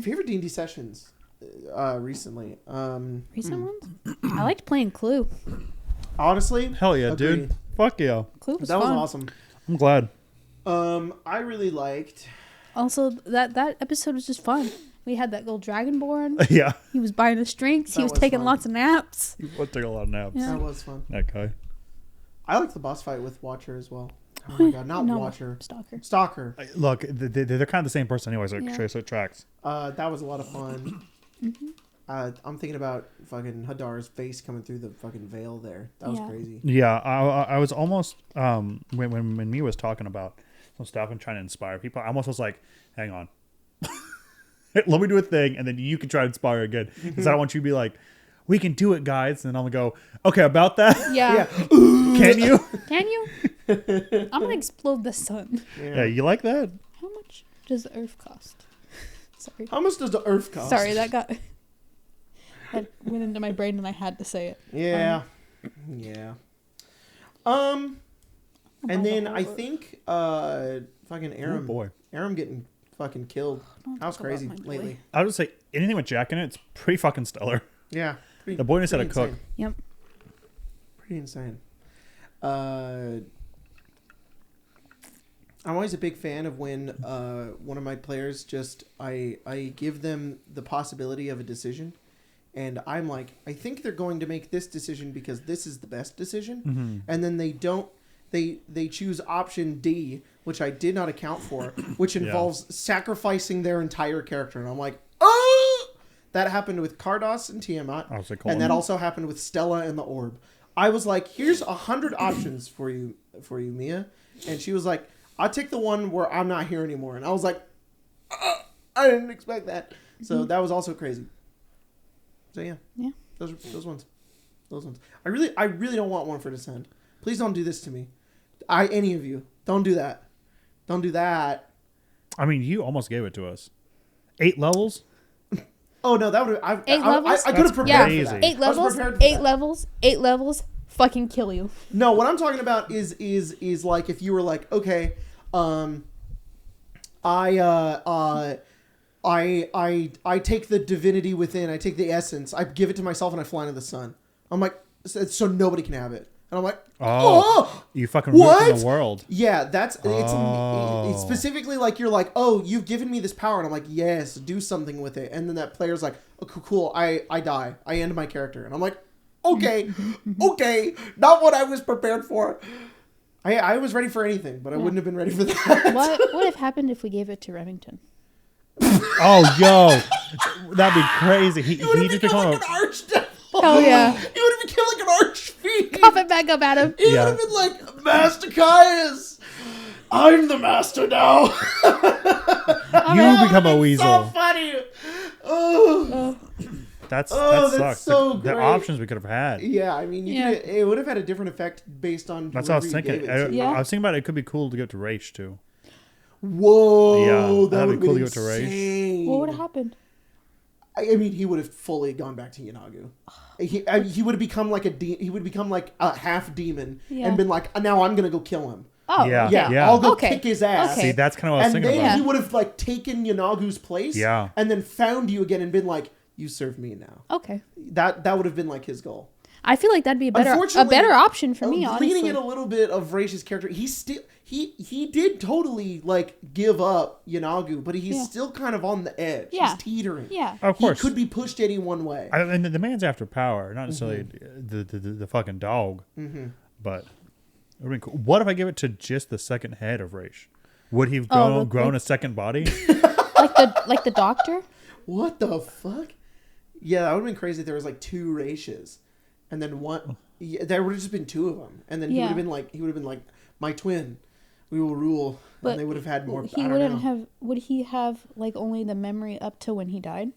Favorite D&D sessions recently. Recent ones? I liked playing Clue. Honestly, Hell yeah, agree. dude. Fuck yeah. Clue was That was fun. awesome. I'm glad. I really liked. Also, that episode was just fun. We had that little dragonborn. Yeah. He was buying us drinks. He That was was taking fun. lots of naps. You would take a lot of naps. Yeah. That was fun. That guy. I liked the boss fight with Watcher as well. Oh my god, not No, Watcher. Stalker. Stalker. Look, they're kind of the same person anyway, so it tracks. That was a lot of fun. I'm thinking about fucking Hadar's face coming through the fucking veil there. That was crazy. Yeah, I was almost when Mia was talking about some stuff and trying to inspire people, I almost was like, hang on. Let me do a thing, and then you can try to inspire again. Because I don't want you to be like, we can do it, guys. And then I'm going to go, okay, about that? Yeah. Can you? Can you? I'm going to explode the sun. Yeah, you like that? How much does the earth cost? Sorry. How much does the earth cost? Sorry, that got... That went into my brain and I had to say it. Yeah. Yeah. And then I think fucking Aram. Oh boy. Aram getting fucking killed. Don't That was talk about crazy my boy. lately. I would say anything with Jack in it, it's pretty fucking stellar. Yeah. The boy knows how to cook. Insane. Yep. Pretty insane. I'm always a big fan of when one of my players I give them the possibility of a decision, and I'm like, I think they're going to make this decision because this is the best decision, and then they don't. They choose option D, which I did not account for, which involves sacrificing their entire character, and I'm like, oh! That happened with Kardos and Tiamat, and that also happened with Stella and the Orb. I was like, here's 100 options for you, Mia, and she was like, I'll take the one where I'm not here anymore. And I was like, I didn't expect that. So that was also crazy. So yeah. Those ones. I really don't want one for Descend. Please don't do this to me. Any of you. Don't do that. Don't do that. I mean, you almost gave it to us. 8 levels? Oh no, that would have 8 levels? I could have prepared for that. 8 levels. 8 levels. Fucking kill you. No, what I'm talking about is like if you were like, okay, I take the divinity within, I take the essence, I give it to myself, and I fly into the sun. I'm like, so nobody can have it. And I'm like, you fucking ruined the world. Yeah, it's specifically like you're like, oh, you've given me this power, and I'm like, yes, do something with it. And then that player's like, oh, cool, I die, I end my character, and I'm like, okay, not what I was prepared for. I was ready for anything, but I wouldn't have been ready for that. What would have happened if we gave it to Remington? Oh, yo, that'd be crazy. He just become like an archdevil. Oh yeah, He would have become like an archfiend. Cough it back up at him. He would have been like, Master Caius, I'm the master now. You become a weasel. So funny. Oh. That that's sucks. so the great. options we could have had. Yeah, I mean, it would have had a different effect based on. That's what I was thinking. I Yeah. was thinking about it could be cool to give it to Raish too. Whoa, Yeah, that would be cool to be give it to Raish. insane. What would have happened? I mean, he would have fully gone back to Yanagu. He would have become like he would become like a half demon and been like, now I'm gonna go kill him. Oh, yeah. I'll go kick his ass. Okay. See, that's kind of what I was And thinking then about. he would have like taken Yanagu's place. Yeah. And then found you again and been like, you serve me now. Okay. That would have been like his goal. I feel like that'd be a better option for me, honestly. Leading in a little bit of Raish's character, he did totally like give up Yanagu, but he's still kind of on the edge. Yeah. He's teetering. Yeah. Of course. He could be pushed any one way. And the man's after power, not necessarily the fucking dog. But it would be cool. What if I give it to just the second head of Raish? Would he have grown a second body? like the doctor? What the fuck? Yeah, that would have been crazy if there was like 2 Raishes. And then one, there would have just been 2 of them. And then he would have been like, my twin, we will rule. But and they would have had more. Would he have like only the memory up to when he died?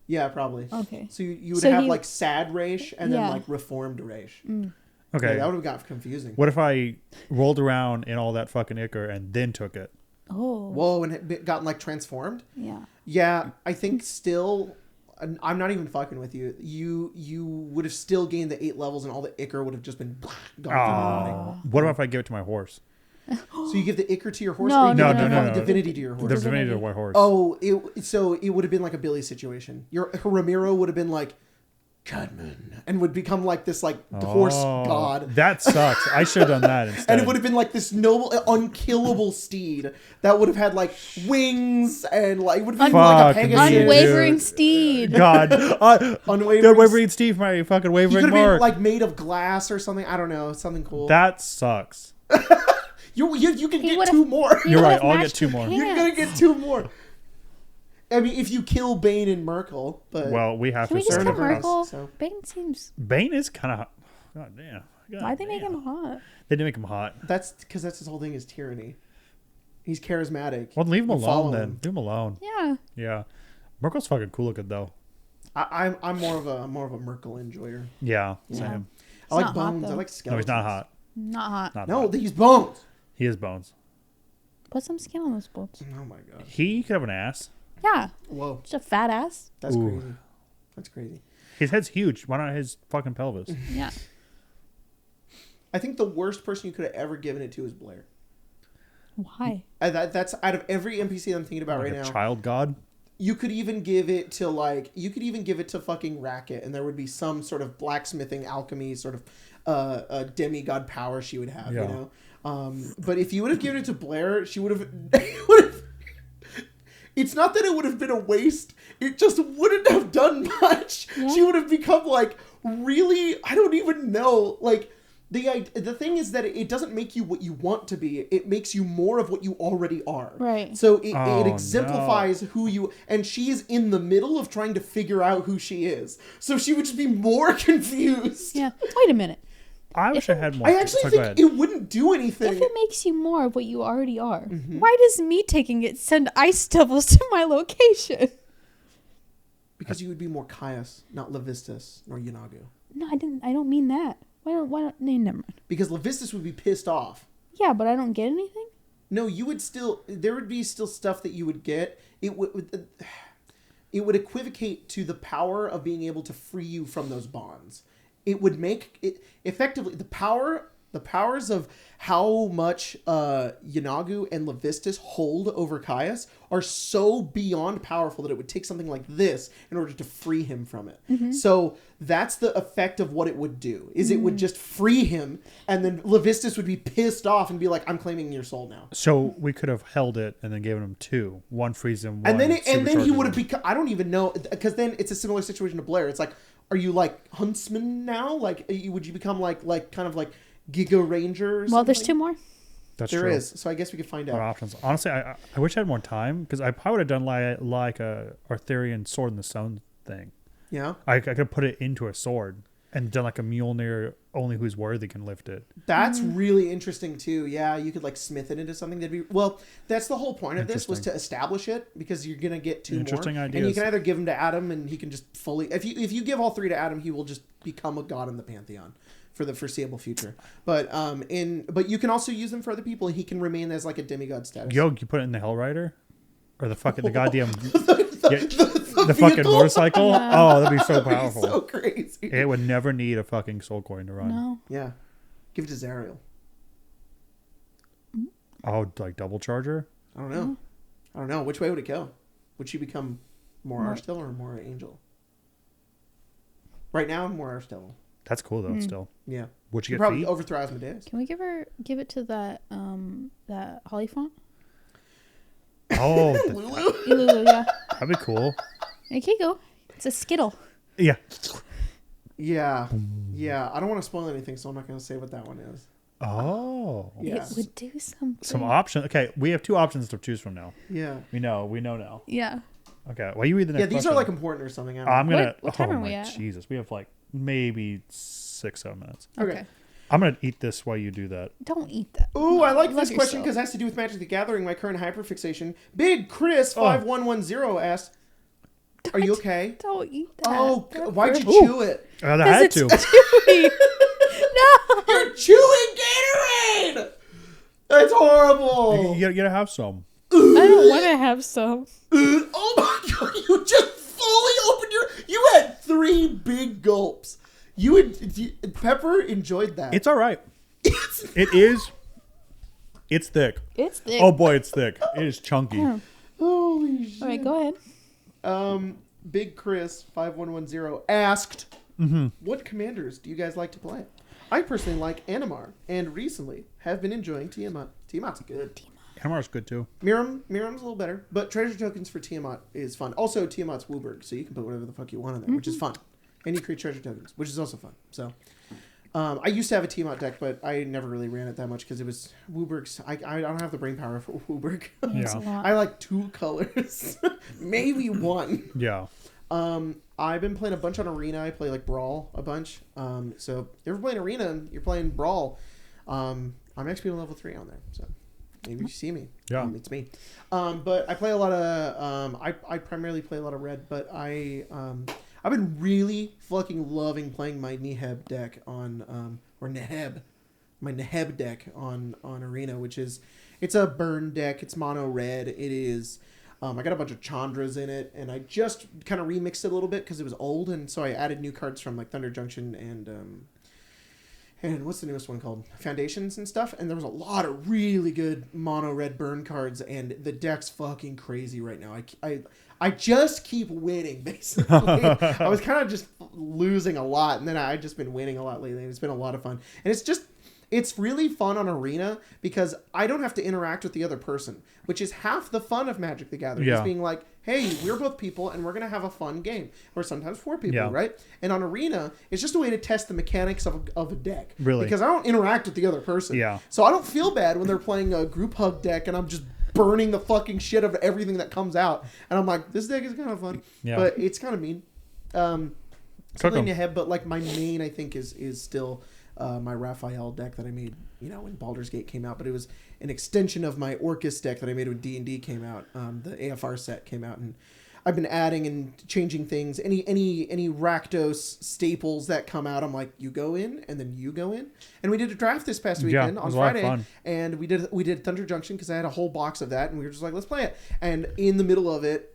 Yeah, probably. Okay. So you would have like sad Raish and then like reformed Raish. Okay. Yeah, that would have got confusing. What if I rolled around in all that fucking ichor and then took it? Oh. Whoa, and it got like transformed? Yeah. Yeah, I think still, I'm not even fucking with you. You would have still gained the 8 levels and all the ichor would have just been gone from the body. What if I give it to my horse? So you give the ichor to your horse No, or you no, give no, the divinity to your horse? The divinity to my horse. Oh, so it would have been like a Billy situation. Her Ramiro would have been like, Cudman, and would become like this like horse god. That sucks. I should have done that instead. And it would have been like this noble, unkillable steed that would have had like wings and like it would have been like a Pegasus. Unwavering steed. God. Unwavering Steve, my fucking He wavering could have mark. been like made of glass or something. I don't know, something cool. That sucks. You can get 2 more. You're right. I'll get 2 more. You're gonna get 2 more. I mean, if you kill Bane and Merkel, but well, we have Can to. we just serve kill him. Merkel? so. Bane seems. Bane is kind of. God damn. Why'd they make him hot? They did make him hot. That's because that's his whole thing is tyranny. He's charismatic. Well, leave him You follow alone then. him. Leave him alone. Yeah. Yeah. Merkel's fucking cool looking though. I'm more of a Merkel enjoyer. Yeah. Yeah. Same. I like not hot, bones. though. I like No, skeletons. he's not hot. Not hot. Not No, hot. he's bones. He is bones. Put some skin on those bones. Oh my god. He could have an ass. Yeah. Whoa. Just a fat ass. That's Ooh. crazy. That's crazy. His head's huge. Why not his fucking pelvis? Yeah. I think the worst person you could have ever given it to is Blair. Why? That's out of every NPC that I'm thinking about Like right a now. child god. You could even give it to fucking Racket, and there would be some sort of blacksmithing, alchemy, sort of demigod power she would have. Yeah. You know. But if you would have given it to Blair, she would have. It's not that it would have been a waste. It just wouldn't have done much. Yeah. She would have become like really. I don't even know. Like the thing is that it doesn't make you what you want to be. It makes you more of what you already are. Right. So it exemplifies who you. And she is in the middle of trying to figure out who she is. So she would just be more confused. Yeah. Wait a minute. I wish I had more. I actually think it wouldn't do anything. If it makes you more of what you already are, why does me taking it send ice devils to my location? Because you would be more Caius, not Levistus, nor Yanagu. No, I don't mean that. Why don't never mind. Because Levistus would be pissed off. Yeah, but I don't get anything? No, you would still... There would be still stuff that you would get. It would equivocate to the power of being able to free you from those bonds. It would make it... Effectively, the powers of how much Yanagu and Levistus hold over Caius are so beyond powerful that it would take something like this in order to free him from it. Mm-hmm. So that's the effect of what it would do, is it would just free him, and then Levistus would be pissed off and be like, I'm claiming your soul now. So we could have held it and then given him two. One frees him, one And then he would have supercharges him. become... I don't even know, because then it's a similar situation to Blair. It's like, are you like huntsman now? Like, would you become like kind of like Giga Ranger or something? Well, there's two more. That's There true. is. So I guess we could find What out. options? Honestly, I wish I had more time because I probably would have done like a Arthurian sword in the stone thing. Yeah. I could have put it into a sword and done like a Mjolnir. Only who's worthy can lift it. That's really interesting too. Yeah, you could like smith it into something that'd be... Well, that's the whole point of this, was to establish it, because you're going to get two more. Interesting And you ideas. can either give them to Adam and he can just fully... If you give all three to Adam, he will just become a god in the Pantheon for the foreseeable future. But you can also use them for other people, and he can remain as like a demigod status. Yo, you put it in the Hell Rider, or the fucking the goddamn the fucking vehicle? motorcycle. Yeah. Oh, that'd be so That'd be powerful. so crazy. It would never need a fucking soul coin to run. No. Yeah. Give it to Zariel. Oh, like double charger. I don't know. I don't know. Which way would it go? Would she become more Archdevil or more Angel? Right now, I'm more Archdevil. That's cool though. Still, Yeah. would She you get probably feet? overthrow Asmodeus. Can we give it to that Holly font? Oh, Lulu? Lulu, yeah. that'd be cool. Okay, go. It's a Skittle. Yeah. Yeah. Yeah. I don't want to spoil anything, so I'm not going to say what that one is. Oh, Yeah. It would do something. some options. Okay, we have two options to choose from now. Yeah. We know now. Yeah. Okay, well, you read the next. Yeah, these are question. like important or something. I don't know. I'm gonna. What time oh are we my at? Jesus, we have like maybe 6-7 minutes. Okay. I'm gonna eat this while you do that. Don't eat that. Ooh, I like Love this question yourself. because it has to do with Magic the Gathering, my current hyperfixation. Big Chris 5110 asked, "Are you okay?" Don't eat that. Oh, why'd you Ooh. chew it? I had to. Chewy. No. You're chewing Gatorade! That's horrible. You gotta have some. I don't want to have some. Oh my god, you just fully opened you had 3 big gulps. Pepper enjoyed that. It's all right. It is. It's thick. It's thick. Oh boy, it's thick. It is chunky. Holy shit. All right, go ahead. Big Chris 5110 asked, what commanders do you guys like to play? I personally like Animar, and recently have been enjoying Tiamat. Tiamat's good. Hamar's good too. Miram's a little better, but treasure tokens for Tiamat is fun. Also, Tiamat's Wooburg, so you can put whatever the fuck you want in there, which is fun. And you create treasure tokens, which is also fun. So, I used to have a Tiamat deck, but I never really ran it that much because it was Wooburg's. I don't have the brain power for Wooburg. It's a Yeah. lot. I like 2 colors, maybe 1. Yeah. I've been playing a bunch on Arena. I play like Brawl a bunch. So if you're playing Arena and you're playing Brawl, I'm XP to level 3 on there. So maybe you see me. Yeah. It's me. But I play a lot of. I primarily play a lot of Red, but I've been really fucking loving playing my Neheb deck on or Neheb, my Neheb deck on Arena, which is it's a burn deck. It's mono red. It is. I got a bunch of Chandras in it, and I just kind of remixed it a little bit because it was old, and so I added new cards from like Thunder Junction and what's the newest one called? Foundations and stuff. And there was a lot of really good mono red burn cards, and the deck's fucking crazy right now. I just keep winning, basically. I was kind of just losing a lot, and then I've just been winning a lot lately, and it's been a lot of fun. And it's really fun on Arena because I don't have to interact with the other person, which is half the fun of Magic the Gathering. Just being like, hey, we're both people and we're going to have a fun game. Or sometimes 4 people, right? And on Arena, it's just a way to test the mechanics of a deck. Really? Because I don't interact with the other person. Yeah. So I don't feel bad when they're playing a group hug deck and I'm just burning the fucking shit of everything that comes out. And I'm like, this deck is kind of fun. Yeah. But it's kind of mean. Something ahead, but like my main, I think, is still... my Raphael deck that I made, when Baldur's Gate came out, but it was an extension of my Orcus deck that I made when D&D came out. The AFR set came out, and I've been adding and changing things. Any Rakdos staples that come out, I'm like, you go in, and then you go in. And we did a draft this past weekend on Friday, and we did Thunder Junction because I had a whole box of that, and we were just like, let's play it. And in the middle of it,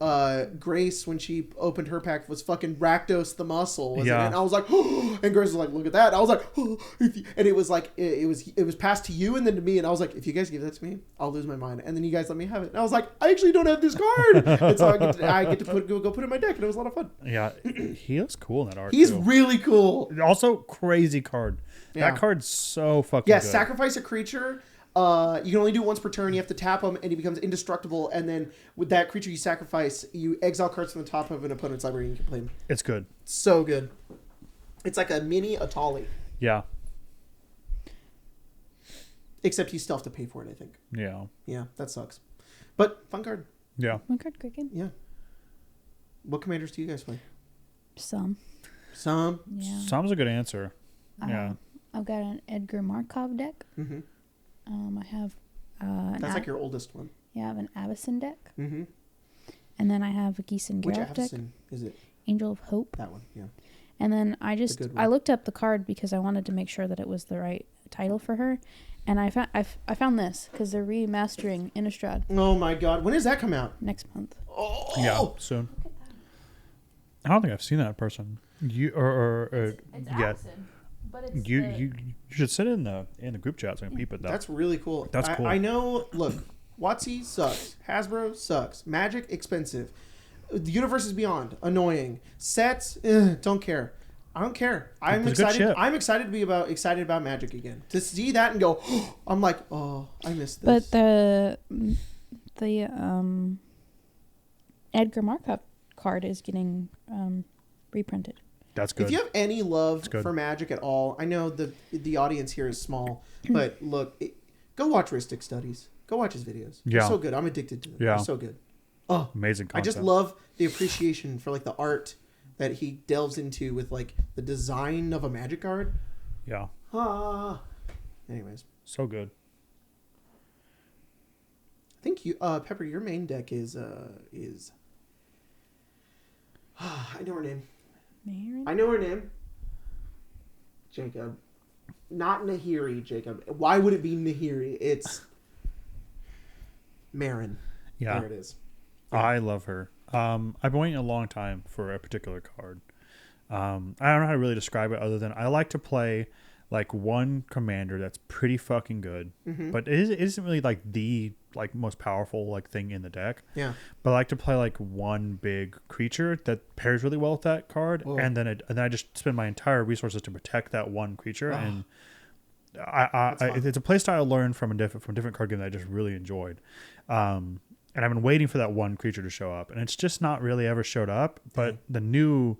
Grace, when she opened her pack, was fucking Rakdos the Muscle, wasn't it? And I was like, oh, and Grace was like, look at that. And I was like, oh, and it was like, it was passed to you and then to me, and I was like, if you guys give that to me, I'll lose my mind. And then you guys let me have it. And I was like, I actually don't have this card. And so I get to go put it in my deck, and it was a lot of fun. Yeah, he looks cool in that art. He's really cool. Also, crazy card. Yeah. That card's so fucking good. Sacrifice a creature. You can only do it once per turn. You have to tap him, and he becomes indestructible. And then with that creature you sacrifice, you exile cards from the top of an opponent's library, and you can play him. It's good. So good. It's like a mini Atali. Yeah. Except you still have to pay for it, I think. Yeah. Yeah, that sucks. But fun card. Yeah. Fun card, great game. Yeah. What commanders do you guys play? Some. Yeah. Some's a good answer. Yeah. I've got an Edgar Markov deck. Mm-hmm. I have... That's like your oldest one. Yeah, I have an Avacyn deck. Mm-hmm. And then I have a Geeson Which Garrett deck. Avacyn is it? Angel of Hope. That one, yeah. And then I looked up the card because I wanted to make sure that it was the right title for her. And I found this because they're remastering Innistrad. Oh my god. When does that come out? Next month. Oh! Yeah, soon. I don't think I've seen that in person. You it's yeah. Avacyn, but it's you should sit in the group chat so I can peep at that. That's really cool. That's cool. I know. Look, WotC sucks. Hasbro sucks. Magic expensive. The Universe is Beyond annoying. Sets don't care. I don't care. I'm excited. I'm excited to be excited about Magic again. To see that and go, I'm like, oh, I missed this. But the Edgar Markov card is getting reprinted. That's good. If you have any love for Magic at all, I know the audience here is small, but look, go watch Ristic Studies. Go watch his videos. They're so good. I'm addicted to them. Yeah. They're so good. Oh, amazing content. I just love the appreciation for like the art that he delves into with like the design of a Magic card. Yeah. Anyways. So good. I think you, Pepper, your main deck is I know her name. Marin? I know her name. Jacob. Not Nahiri, Jacob. Why would it be Nahiri? It's Marin. Yeah. There it is. Yeah. I love her. I've been waiting a long time for a particular card. I don't know how to really describe it other than I like to play like one commander that's pretty fucking good, but it isn't really like the most powerful like thing in the deck. Yeah. But I like to play like one big creature that pairs really well with that card, and then I just spend my entire resources to protect that one creature, and it's a playstyle I learned from different card game that I just really enjoyed. And I've been waiting for that one creature to show up, and it's just not really ever showed up. But the new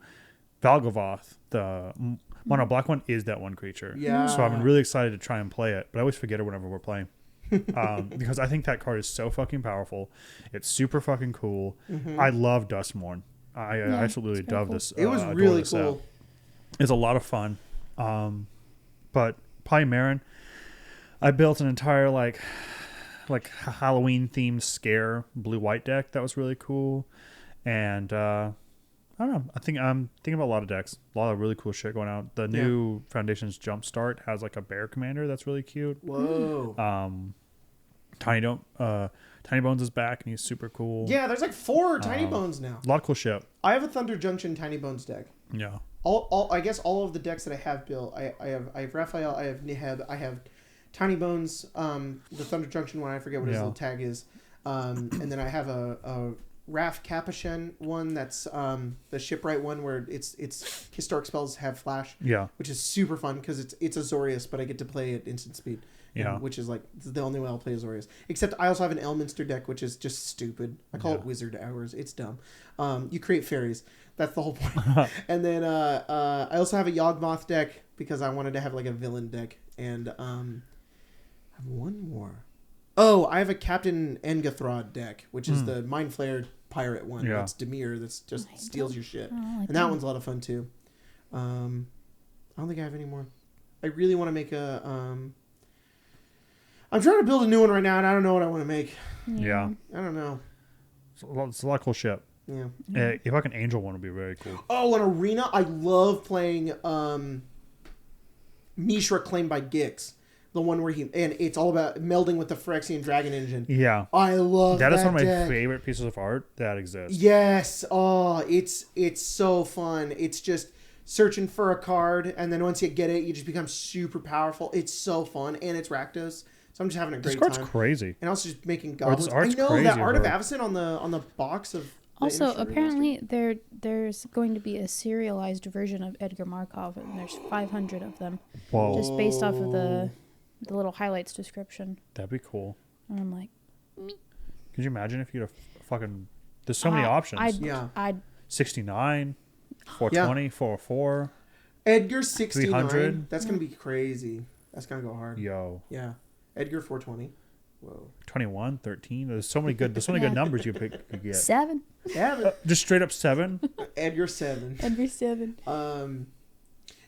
Valgavoth, the mono black one, is that one creature. Yeah. So I'm really excited to try and play it, but I always forget it whenever we're playing. Because I think that card is so fucking powerful. It's super fucking cool. I love Dustmourne. I absolutely love cool. this. It was really cool. It's a lot of fun. But probably Marin. I built an entire like Halloween themed scare blue-white deck that was really cool. And I don't know. I'm thinking about a lot of decks. A lot of really cool shit going out. The new Foundations Jumpstart has like a bear commander that's really cute. Whoa. Tiny Bones is back and he's super cool. Yeah, there's like 4 Tiny Bones now. A lot of cool shit. I have a Thunder Junction Tiny Bones deck. Yeah. I guess all of the decks that I have built, I have Raphael, I have Niheb, I have Tiny Bones, the Thunder Junction one, I forget what his little tag is, and then I have a Raf Capuchin one that's the Shipwright one where it's historic spells have flash, which is super fun because it's Azorius, but I get to play at instant speed. Which is like the only way I'll play Azorius. Except I also have an Elminster deck, which is just stupid. I call it Wizard Hours. It's dumb. You create fairies. That's the whole point. And then I also have a Yawgmoth deck because I wanted to have like a villain deck. And I have one more. Oh, I have a Captain Engathrod deck, which is the Mind Flayer pirate one. That's Demir. That's just steals your shit. And that one's a lot of fun too. I don't think I have any more. I really want to make a... I'm trying to build a new one right now, and I don't know what I want to make. Yeah. I don't know. It's a lot of cool shit. Yeah. If like an angel one would be very cool. Oh, an arena? I love playing Mishra Claimed by Gix. The one where and it's all about melding with the Phyrexian Dragon Engine. Yeah. I love that. That is one of my favorite pieces of art that exists. Yes. Oh, it's so fun. It's just searching for a card, and then once you get it, you just become super powerful. It's so fun, and it's Rakdos. So I'm just having a great time. This card's crazy. And also just making goblins. I know crazy, that Art of Avacyn on the box of... Also, apparently there's going to be a serialized version of Edgar Markov, and there's 500 of them. Whoa. Just based off of the little highlights description. That'd be cool. And I'm like... Could you imagine if you had a fucking... There's so many options. I'd 69, 420, 404. Edgar 69. 300. That's going to be crazy. That's going to go hard. Yo. Yeah. Edgar 420. Whoa. 21, 13. There's so many good numbers you get. 7. Just straight up 7. Edgar 7. Edgar 7.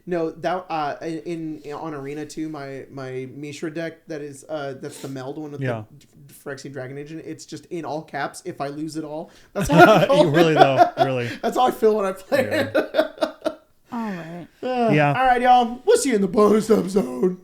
No, that on Arena 2, my Mishra deck that's the meld one with the Phyrexian Dragon Engine. It's just in all caps. If I lose it all, that's how I feel. Really though, really. That's how I feel when I play it. All right. All right, y'all. We'll see you in the bonus episode.